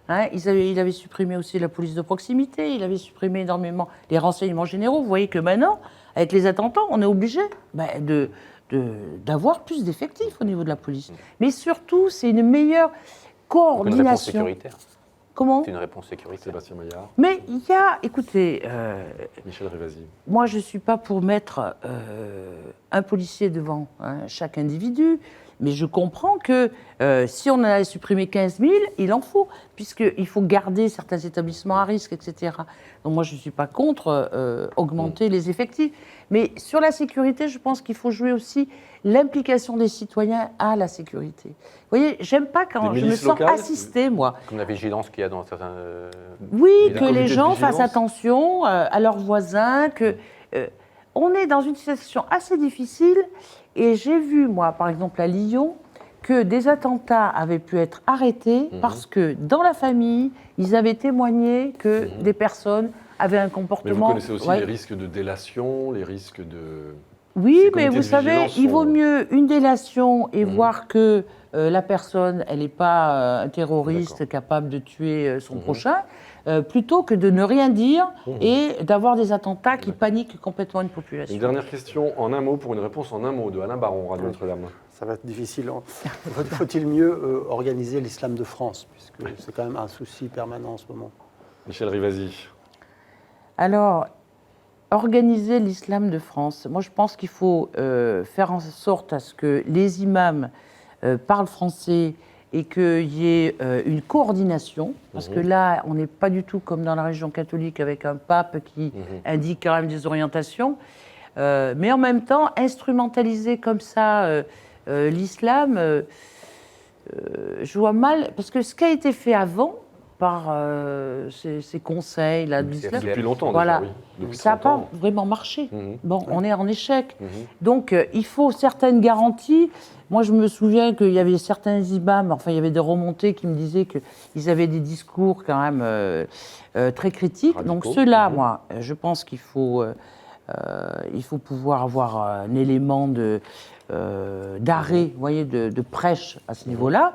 Speaker 2: Il avait supprimé aussi la police de proximité, il avait supprimé énormément les renseignements généraux. Vous voyez que maintenant, avec les attentats, on est obligé d'avoir plus d'effectifs au niveau de la police. Mais surtout, c'est une meilleure coordination.
Speaker 4: Une réponse sécuritaire.
Speaker 2: Comment ?
Speaker 4: C'est une réponse sécuritaire.
Speaker 1: Sébastien Maillard.
Speaker 2: Mais il y a, écoutez...
Speaker 1: Michel Rivasi.
Speaker 2: Moi, je ne suis pas pour mettre un policier devant chaque individu, mais je comprends que si on en a supprimé 15 000, il en faut, puisqu'il faut garder certains établissements à risque, etc. Donc moi, je ne suis pas contre augmenter les effectifs. Mais sur la sécurité, je pense qu'il faut jouer aussi l'implication des citoyens à la sécurité. Vous voyez, j'aime pas quand je me sens assistée, moi.
Speaker 4: Comme la vigilance qu'il y a dans certains...
Speaker 2: Oui, que les gens fassent attention à leurs voisins, que... on est dans une situation assez difficile et j'ai vu, moi, par exemple à Lyon, que des attentats avaient pu être arrêtés parce que dans la famille, ils avaient témoigné que des personnes avaient un comportement...
Speaker 1: Mais vous connaissez aussi les risques de délation, les risques de...
Speaker 2: Oui, mais vous savez, il vaut mieux une délation et voir que la personne, elle n'est pas un terroriste capable de tuer son prochain, plutôt que de ne rien dire et d'avoir des attentats qui paniquent complètement une population.
Speaker 1: Une dernière question en un mot, pour une réponse en un mot, de Alain Baron, Radio Notre-Dame.
Speaker 3: Ça va être difficile. Faut-il mieux organiser l'islam de France, puisque c'est quand même un souci permanent en ce moment?
Speaker 1: Michel Rivasi.
Speaker 2: Alors, organiser l'islam de France, moi je pense qu'il faut faire en sorte à ce que les imams parlent français et qu'il y ait une coordination, parce que là, on n'est pas du tout comme dans la région catholique avec un pape qui indique quand même des orientations, mais en même temps, instrumentaliser comme ça l'islam, je vois mal, parce que ce qui a été fait avant, par ces conseils là, de l'islam.
Speaker 1: Depuis longtemps,
Speaker 2: voilà.
Speaker 1: déjà, oui. Depuis
Speaker 2: Ça n'a
Speaker 1: 30 ans.
Speaker 2: pas vraiment marché. Bon, on est en échec. Donc, il faut certaines garanties. Moi, je me souviens qu'il y avait certains imams, enfin, il y avait des remontées qui me disaient qu'ils avaient des discours quand même très critiques.
Speaker 1: Radicaux.
Speaker 2: Donc, ceux-là, moi, je pense qu'il faut pouvoir avoir un élément d'arrêt, vous voyez, de prêche à ce niveau-là.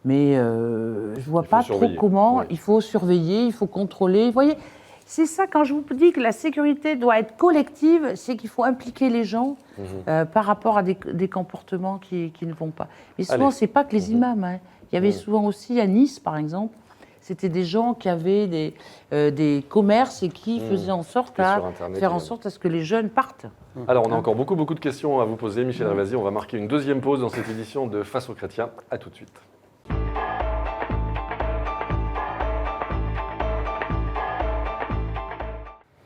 Speaker 2: Mais je ne vois pas trop comment. Il faut surveiller, il faut contrôler. Vous voyez, c'est ça, quand je vous dis que la sécurité doit être collective, c'est qu'il faut impliquer les gens par rapport à des comportements qui ne vont pas. Mais souvent, ce n'est pas que les imams. Il y avait souvent aussi, à Nice, par exemple, C'était des gens qui avaient des commerces et qui faisaient en sorte
Speaker 1: C'était sur Internet,
Speaker 2: faire en
Speaker 1: évidemment.
Speaker 2: sorte à ce que les jeunes partent.
Speaker 1: Alors, on a encore beaucoup de questions à vous poser. Michel Rivasi, on va marquer une deuxième pause dans cette édition de Face aux chrétiens. À tout de suite.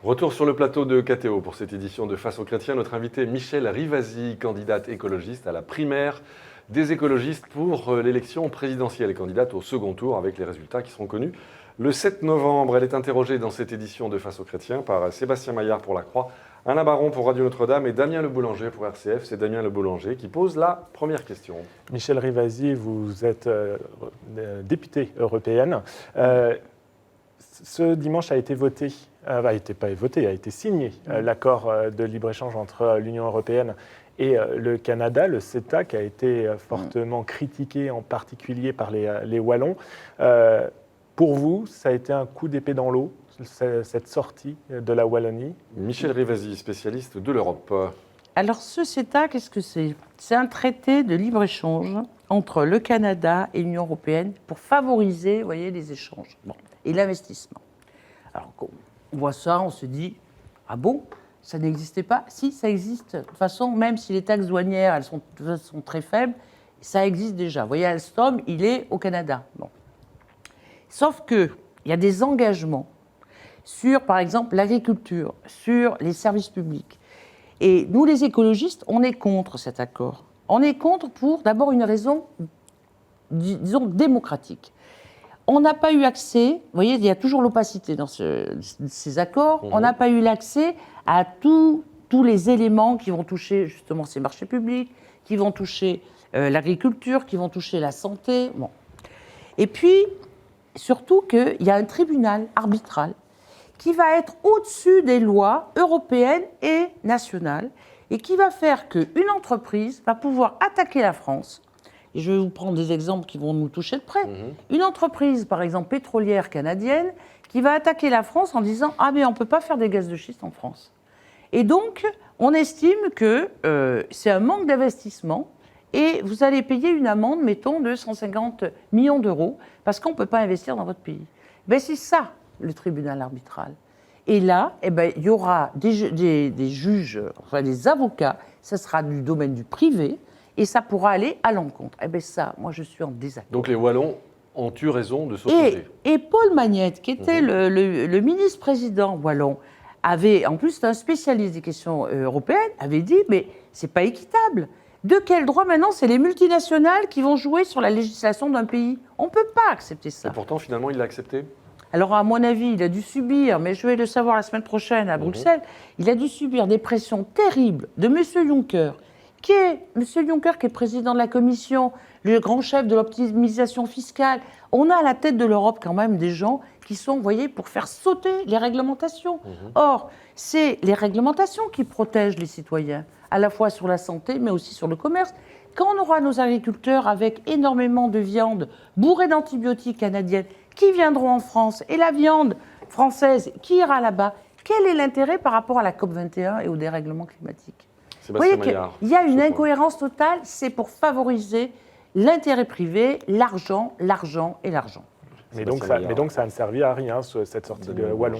Speaker 1: Retour sur le plateau de KTO pour cette édition de Face aux chrétiens. Notre invité Michel Rivasi, candidate écologiste à la primaire des écologistes pour l'élection présidentielle, candidate au second tour avec les résultats qui seront connus le 7 novembre. Elle est interrogée dans cette édition de Face aux chrétiens par Sébastien Maillard pour La Croix, Alain Baron pour Radio Notre-Dame et Damien Le Boulanger pour RCF. C'est Damien Le Boulanger qui pose la première question.
Speaker 5: Michel Rivasi, vous êtes députée européenne. Ce dimanche a été voté, a été signé l'accord de libre-échange entre l'Union européenne et le Canada, le CETA, qui a été fortement critiqué, en particulier par les Wallons. Pour vous, ça a été un coup d'épée dans l'eau, cette sortie de la Wallonie?
Speaker 1: Michel Rivasi, spécialiste de l'Europe.
Speaker 2: Alors ce CETA, qu'est-ce que c'est? C'est un traité de libre-échange entre le Canada et l'Union européenne pour favoriser, vous voyez, les échanges et l'investissement. Alors on voit ça, on se dit, ah bon, ça n'existait pas? Si, ça existe. De toute façon, même si les taxes douanières, elles sont très faibles, ça existe déjà. Vous voyez, Alstom, il est au Canada. Bon. Sauf qu'il y a des engagements sur, par exemple, l'agriculture, sur les services publics. Et nous, les écologistes, on est contre cet accord. On est contre pour, d'abord, une raison, disons, démocratique. On n'a pas eu accès, vous voyez, il y a toujours l'opacité dans ces accords, on n'a pas eu l'accès à tous les éléments qui vont toucher, justement, ces marchés publics, qui vont toucher l'agriculture, qui vont toucher la santé. Bon. Et puis, surtout qu'il y a un tribunal arbitral qui va être au-dessus des lois européennes et nationales et qui va faire qu'une entreprise va pouvoir attaquer la France. Et je vais vous prendre des exemples qui vont nous toucher de près. Une entreprise, par exemple pétrolière canadienne, qui va attaquer la France en disant « Ah mais on ne peut pas faire des gaz de schiste en France ». Et donc, on estime que c'est un manque d'investissement et vous allez payer une amende, mettons, de 150 millions d'euros parce qu'on ne peut pas investir dans votre pays. Ben, c'est ça, le tribunal arbitral. Et là, il y aura des juges, enfin des avocats, ça sera du domaine du privé, et ça pourra aller à l'encontre. Eh bien ça, moi je suis en désaccord.
Speaker 1: Donc les Wallons ont eu raison de s'opposer.
Speaker 2: Et Paul Magnette, qui était le ministre-président wallon, avait, en plus c'est un spécialiste des questions européennes, avait dit, mais c'est pas équitable. De quel droit maintenant c'est les multinationales qui vont jouer sur la législation d'un pays? On ne peut pas accepter ça.
Speaker 1: Et pourtant, finalement, il l'a accepté.
Speaker 2: Alors, à mon avis, il a dû subir, mais je vais le savoir la semaine prochaine à Bruxelles, il a dû subir des pressions terribles de M. Juncker, qui est président de la Commission, le grand chef de l'optimisation fiscale. On a à la tête de l'Europe quand même des gens qui sont, vous voyez, pour faire sauter les réglementations. Or, c'est les réglementations qui protègent les citoyens, à la fois sur la santé, mais aussi sur le commerce. Quand on aura nos agriculteurs avec énormément de viande bourrée d'antibiotiques canadiennes qui viendront en France, et la viande française qui ira là-bas, quel est l'intérêt par rapport à la COP21 et au dérèglement climatique? Vous voyez qu'il y a une incohérence totale, c'est pour favoriser l'intérêt privé, l'argent, l'argent et l'argent.
Speaker 5: Mais donc ça ne servi à rien, cette sortie de Wallon.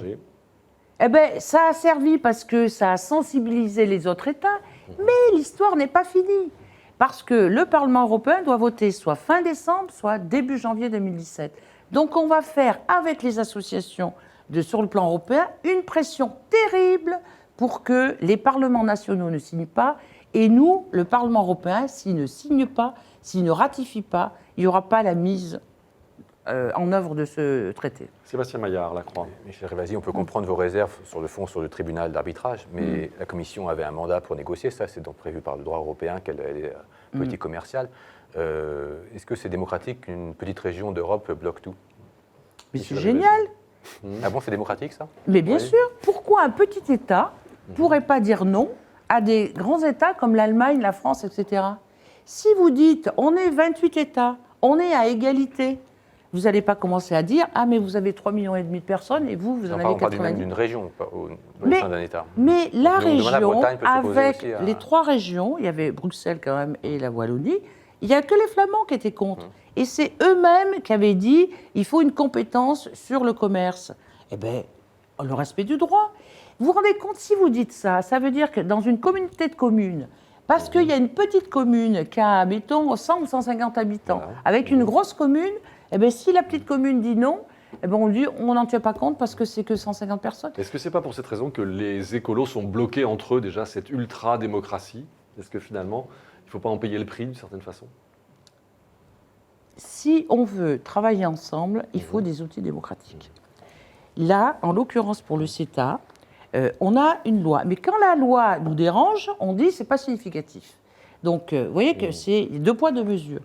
Speaker 2: Eh bien, ça a servi parce que ça a sensibilisé les autres États, mais l'histoire n'est pas finie. Parce que le Parlement européen doit voter soit fin décembre, soit début janvier 2017. Donc on va faire, avec les associations sur le plan européen, une pression terrible pour que les parlements nationaux ne signent pas. Et nous, le Parlement européen, s'il ne signe pas, s'il ne ratifie pas, il n'y aura pas la mise en œuvre de ce traité.
Speaker 1: Sébastien Maillard, La Croix.
Speaker 4: Michel Rivasi, on peut comprendre vos réserves sur le fond, sur le tribunal d'arbitrage, mais la Commission avait un mandat pour négocier ça, c'est donc prévu par le droit européen qu'elle est politique commerciale. Est-ce que c'est démocratique qu'une petite région d'Europe bloque tout?
Speaker 2: Mais c'est génial.
Speaker 4: Ah bon, c'est démocratique ça?
Speaker 2: Mais bien sûr, pourquoi un petit État ne pourrait pas dire non à des grands États comme l'Allemagne, la France, etc. Si vous dites, on est 28 États, on est à égalité, vous n'allez pas commencer à dire, ah mais vous avez 3,5 millions de personnes et vous en avez 90.
Speaker 4: On parle même d'une région, pas au sein d'un État.
Speaker 2: Mais la
Speaker 4: Donc,
Speaker 2: région,
Speaker 4: la Bretagne peut s'opposer
Speaker 2: avec
Speaker 4: aussi à...
Speaker 2: les 3 régions, il y avait Bruxelles quand même et la Wallonie, Il n'y a que les Flamands qui étaient contre. Et c'est eux-mêmes qui avaient dit il faut une compétence sur le commerce. Eh bien, le respect du droit. Vous vous rendez compte, si vous dites ça, ça veut dire que dans une communauté de communes, parce qu'il y a une petite commune qui a, mettons, 100 ou 150 habitants,
Speaker 1: Voilà.
Speaker 2: avec une grosse commune, eh bien, si la petite commune dit non, eh bien, on dit on n'en tient pas compte parce que c'est que 150 personnes.
Speaker 1: Est-ce que c'est pas pour cette raison que les écolos sont bloqués entre eux déjà, cette ultra-démocratie? Est-ce que finalement, il ne faut pas en payer le prix d'une certaine façon?
Speaker 2: Si on veut travailler ensemble, il faut des outils démocratiques. Là, en l'occurrence pour le CETA, on a une loi. Mais quand la loi nous dérange, on dit c'est pas significatif. Donc, vous voyez que c'est 2 poids 2 mesures.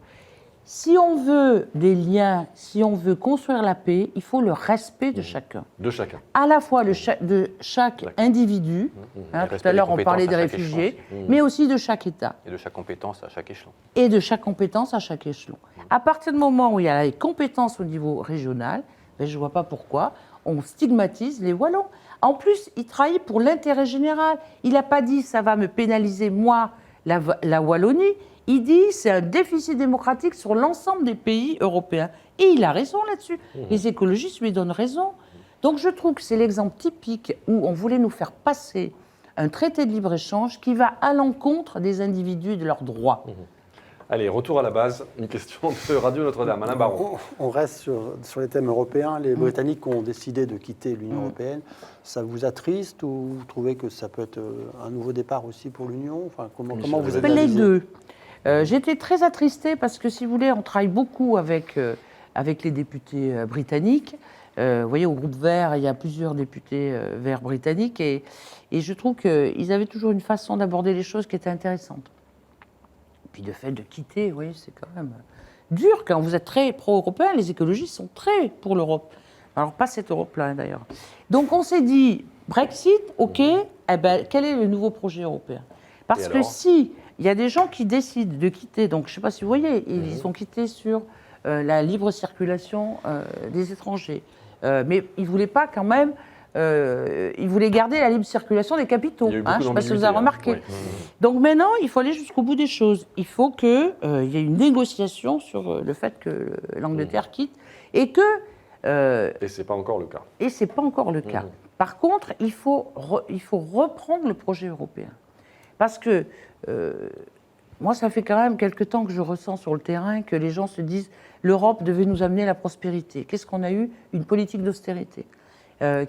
Speaker 2: Si on veut des liens, si on veut construire la paix, il faut le respect de chacun.
Speaker 1: De chacun.
Speaker 2: À la fois de chaque individu,
Speaker 4: Le
Speaker 2: tout
Speaker 4: respect
Speaker 2: à
Speaker 4: des
Speaker 2: l'heure on
Speaker 4: compétences
Speaker 2: parlait des
Speaker 4: à chaque
Speaker 2: réfugiés,
Speaker 4: échelon.
Speaker 2: mais aussi de chaque État.
Speaker 4: Et de chaque compétence à chaque échelon.
Speaker 2: Et de chaque compétence à chaque échelon. À partir du moment où il y a les compétences au niveau régional, ben je ne vois pas pourquoi on stigmatise les Wallons. En plus, il travaille pour l'intérêt général. Il n'a pas dit ça va me pénaliser, moi, la Wallonie. Il dit c'est un déficit démocratique sur l'ensemble des pays européens. Et il a raison là-dessus. Les écologistes lui donnent raison. Donc je trouve que c'est l'exemple typique où on voulait nous faire passer un traité de libre-échange qui va à l'encontre des individus et de leurs droits.
Speaker 1: Allez, retour à la base. Une question de Radio Notre-Dame. Alain Baron.
Speaker 3: On reste sur les thèmes européens. Les Britanniques ont décidé de quitter l'Union européenne. Ça vous attriste ou vous trouvez que ça peut être un nouveau départ aussi pour l'Union? Enfin, comment vous
Speaker 2: Les
Speaker 3: analysez?
Speaker 2: deux. J'étais très attristée parce que, si vous voulez, on travaille beaucoup avec les députés britanniques. Vous voyez, au groupe Vert, il y a plusieurs députés verts britanniques et je trouve qu'ils avaient toujours une façon d'aborder les choses qui était intéressante. Puis le fait de quitter, oui, c'est quand même dur. Quand vous êtes très pro-européen, les écologistes sont très pour l'Europe. Alors, pas cette Europe-là, d'ailleurs. Donc, on s'est dit, Brexit, OK, eh ben, quel est le nouveau projet européen? Parce que si il y a des gens qui décident de quitter, donc je ne sais pas si vous voyez, ils ont quitté sur la libre circulation des étrangers. Mais ils ne voulaient pas quand même... ils voulaient garder la libre circulation des capitaux.
Speaker 1: Il y a eu
Speaker 2: Je ne sais pas si vous avez remarqué.
Speaker 1: Oui.
Speaker 2: Donc maintenant, il faut aller jusqu'au bout des choses. Il faut qu'il y ait une négociation sur le fait que l'Angleterre quitte et que...
Speaker 1: Et ce n'est pas encore le cas.
Speaker 2: et ce n'est pas encore le cas. Par contre, il faut reprendre le projet européen. Parce que moi, ça fait quand même quelque temps que je ressens sur le terrain que les gens se disent l'Europe devait nous amener la prospérité. Qu'est-ce qu'on a eu? Une politique d'austérité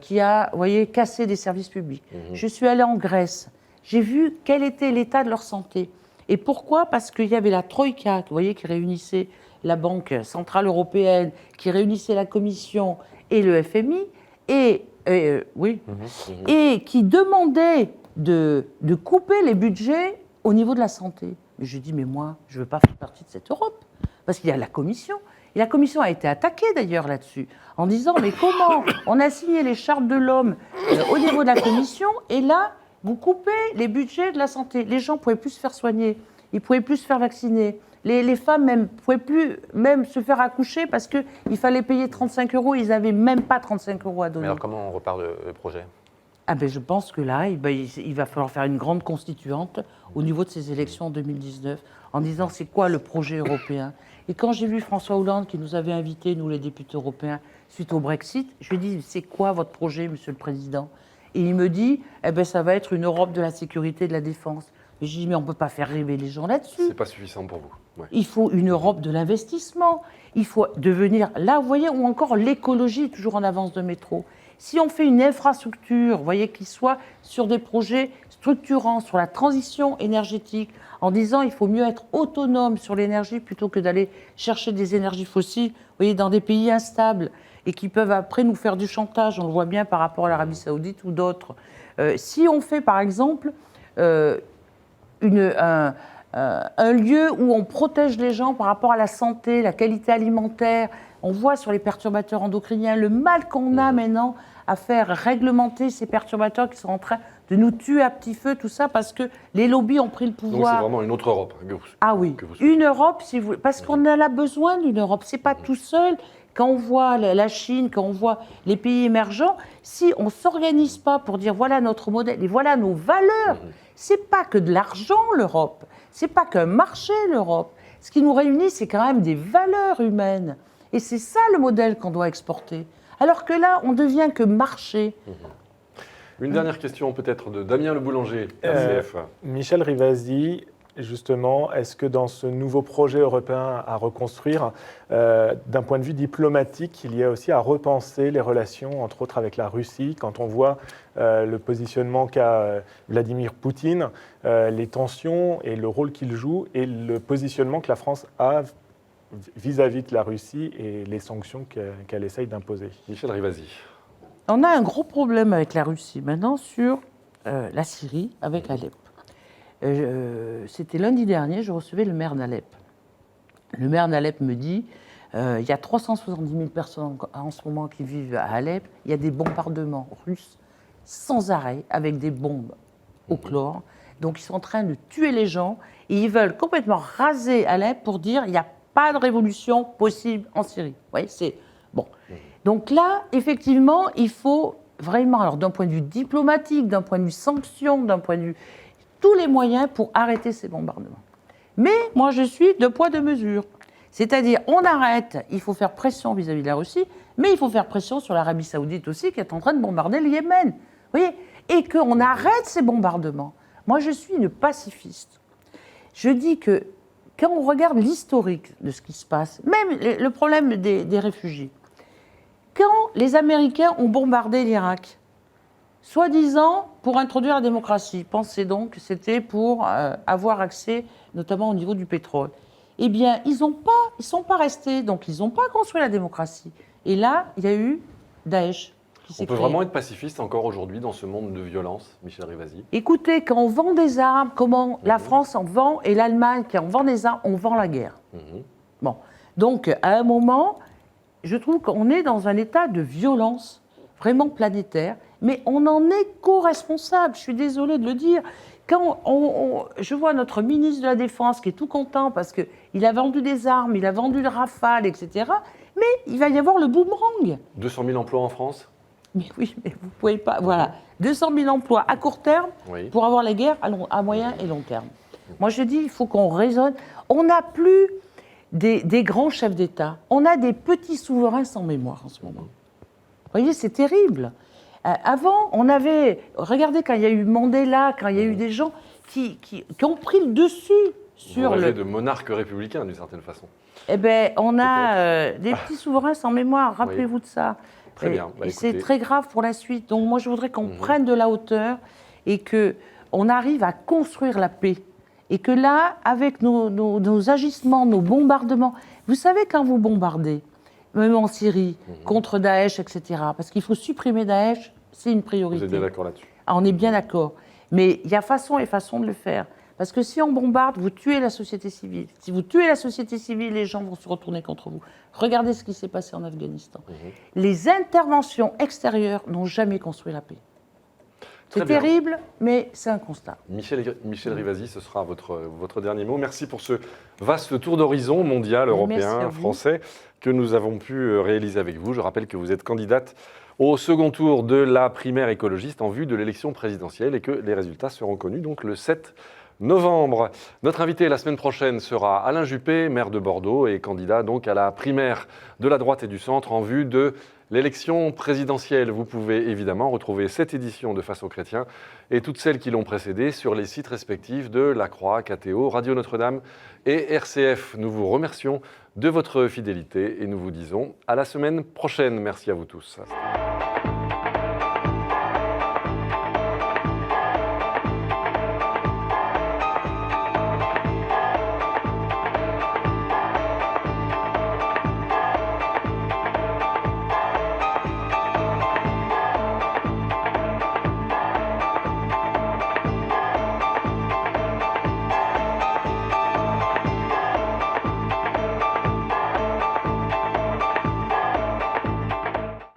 Speaker 2: qui a, vous voyez, cassé des services publics. Je suis allée en Grèce. J'ai vu quel était l'état de leur santé. Et pourquoi? Parce qu'il y avait la Troïka, vous voyez, qui réunissait la Banque Centrale Européenne, qui réunissait la Commission et le FMI, et qui demandait de couper les budgets au niveau de la santé. Mais je dis, mais moi, je ne veux pas faire partie de cette Europe, parce qu'il y a la Commission. Et la Commission a été attaquée d'ailleurs là-dessus, en disant, mais comment on a signé les chartes de l'homme au niveau de la Commission, et là, vous coupez les budgets de la santé. Les gens ne pouvaient plus se faire soigner, ils ne pouvaient plus se faire vacciner. Les femmes ne pouvaient plus même se faire accoucher parce qu'il fallait payer 35 €, ils n'avaient même pas 35 € à donner.
Speaker 4: Mais alors comment on repart le projet?
Speaker 2: Ah ben, je pense que là, il va falloir faire une grande constituante au niveau de ces élections en 2019, en disant c'est quoi le projet européen. Et quand j'ai vu François Hollande qui nous avait invités, nous les députés européens, suite au Brexit, je lui ai dit c'est quoi votre projet, Monsieur le Président? Et il me dit eh ben, ça va être une Europe de la sécurité et de la défense. Et je dis mais on ne peut pas faire rêver les gens là-dessus.
Speaker 1: C'est pas suffisant pour vous. Ouais.
Speaker 2: Il faut une Europe de l'investissement. Il faut devenir, là, vous voyez, ou encore l'écologie est toujours en avance de métro. Si on fait une infrastructure, vous voyez, qui soit sur des projets structurants, sur la transition énergétique, en disant il faut mieux être autonome sur l'énergie plutôt que d'aller chercher des énergies fossiles, vous voyez, dans des pays instables et qui peuvent après nous faire du chantage, on le voit bien par rapport à l'Arabie Saoudite ou d'autres. Si on fait, par exemple, un lieu où on protège les gens par rapport à la santé, la qualité alimentaire. On voit sur les perturbateurs endocriniens le mal qu'on a maintenant à faire réglementer ces perturbateurs qui sont en train de nous tuer à petit feu, tout ça parce que les lobbies ont pris le
Speaker 1: Donc
Speaker 2: pouvoir.
Speaker 1: c'est vraiment une autre Europe.
Speaker 2: Ah oui, une Europe, si vous... parce qu'on en a besoin d'une Europe. C'est pas tout seul. Quand on voit la Chine, quand on voit les pays émergents, si on ne s'organise pas pour dire voilà notre modèle et voilà nos valeurs, c'est pas que de l'argent l'Europe, c'est pas qu'un marché l'Europe, Ce qui nous réunit, c'est quand même des valeurs humaines. Et c'est ça le modèle qu'on doit exporter. Alors que là, on devient que marché.
Speaker 1: Une dernière question peut-être de Damien Le Boulanger, RCF.
Speaker 5: Michel Rivasi, justement, est-ce que dans ce nouveau projet européen à reconstruire, d'un point de vue diplomatique, il y a aussi à repenser les relations, entre autres avec la Russie, quand on voit le positionnement qu'a Vladimir Poutine, les tensions et le rôle qu'il joue, et le positionnement que la France a vis-à-vis de la Russie et les sanctions qu'elle essaye d'imposer.
Speaker 1: Michel Rivasi.
Speaker 2: On a un gros problème avec la Russie maintenant sur la Syrie, avec Alep. C'était lundi dernier, je recevais le maire d'Alep. Le maire d'Alep me dit, il y a 370 000 personnes en ce moment qui vivent à Alep, il y a des bombardements russes sans arrêt, avec des bombes au chlore. Donc ils sont en train de tuer les gens, et ils veulent complètement raser Alep pour dire il n'y a pas de révolution possible en Syrie. Vous voyez, c'est bon. Donc là, effectivement, il faut vraiment, alors d'un point de vue diplomatique, d'un point de vue sanction, d'un point de vue tous les moyens pour arrêter ces bombardements. Mais moi, je suis de poids, de mesure. C'est-à-dire, on arrête, il faut faire pression vis-à-vis de la Russie, mais il faut faire pression sur l'Arabie Saoudite aussi, qui est en train de bombarder le Yémen. Vous voyez ? Et qu'on arrête ces bombardements. Moi, je suis une pacifiste. Je dis que quand on regarde l'historique de ce qui se passe, même le problème des réfugiés, quand les Américains ont bombardé l'Irak, soi-disant pour introduire la démocratie, pensez donc que c'était pour avoir accès, notamment au niveau du pétrole, eh bien, ils ne sont pas restés, donc ils n'ont pas construit la démocratie. Et là, il y a eu Daesh qui s'est
Speaker 1: On peut
Speaker 2: créé.
Speaker 1: vraiment être pacifiste encore aujourd'hui dans ce monde de violence, Michel Rivasi?
Speaker 2: Écoutez, quand on vend des armes, comment la France en vend et l'Allemagne, quand on vend des armes, on vend la guerre. Bon, donc à un moment, je trouve qu'on est dans un état de violence vraiment planétaire, mais on n'en est co-responsable, je suis désolée de le dire. Quand je vois notre ministre de la Défense qui est tout content parce qu'il a vendu des armes, il a vendu le Rafale, etc., mais il va y avoir le boomerang.
Speaker 1: 200 000 emplois en France?
Speaker 2: Mais oui, mais vous ne pouvez pas. Voilà, 200 000 emplois à court terme
Speaker 1: Oui.
Speaker 2: pour avoir les guerres à moyen et long terme. Moi, je dis, il faut qu'on raisonne. On n'a plus des grands chefs d'État. On a des petits souverains sans mémoire en ce moment. Vous voyez, c'est terrible. Avant, on avait... Regardez, quand il y a eu Mandela, quand il y a eu des gens qui ont pris le dessus sur
Speaker 1: Vous rêvez
Speaker 2: le...
Speaker 1: de monarque républicain, d'une certaine façon.
Speaker 2: Eh bien, on a des petits souverains sans mémoire. Rappelez-vous de ça.
Speaker 1: Très bien. Bah,
Speaker 2: Et c'est
Speaker 1: écoutez.
Speaker 2: très grave pour la suite. Donc moi, je voudrais qu'on prenne de la hauteur et qu'on arrive à construire la paix. Et que là, avec nos agissements, nos bombardements, vous savez, quand vous bombardez, même en Syrie, contre Daesh, etc., parce qu'il faut supprimer Daesh, c'est une priorité.
Speaker 1: Vous êtes bien d'accord là-dessus?
Speaker 2: Ah, on est bien d'accord. Mais il y a façon et façon de le faire. Parce que si on bombarde, vous tuez la société civile. Si vous tuez la société civile, les gens vont se retourner contre vous. Regardez ce qui s'est passé en Afghanistan. Les interventions extérieures n'ont jamais construit la paix.
Speaker 1: Très
Speaker 2: C'est
Speaker 1: bien.
Speaker 2: terrible, mais c'est un constat.
Speaker 1: Michel Rivasi, ce sera votre dernier mot. Merci pour ce vaste tour d'horizon mondial,
Speaker 2: Merci
Speaker 1: européen,
Speaker 2: à vous.
Speaker 1: français que nous avons pu réaliser avec vous. Je rappelle que vous êtes candidate au second tour de la primaire écologiste en vue de l'élection présidentielle et que les résultats seront connus donc le 7 novembre. Notre invité la semaine prochaine sera Alain Juppé, maire de Bordeaux et candidat donc à la primaire de la droite et du centre en vue de l'élection présidentielle. Vous pouvez évidemment retrouver cette édition de Face aux Chrétiens et toutes celles qui l'ont précédée sur les sites respectifs de La Croix, KTO, Radio Notre-Dame et RCF. Nous vous remercions de votre fidélité et nous vous disons à la semaine prochaine. Merci à vous tous.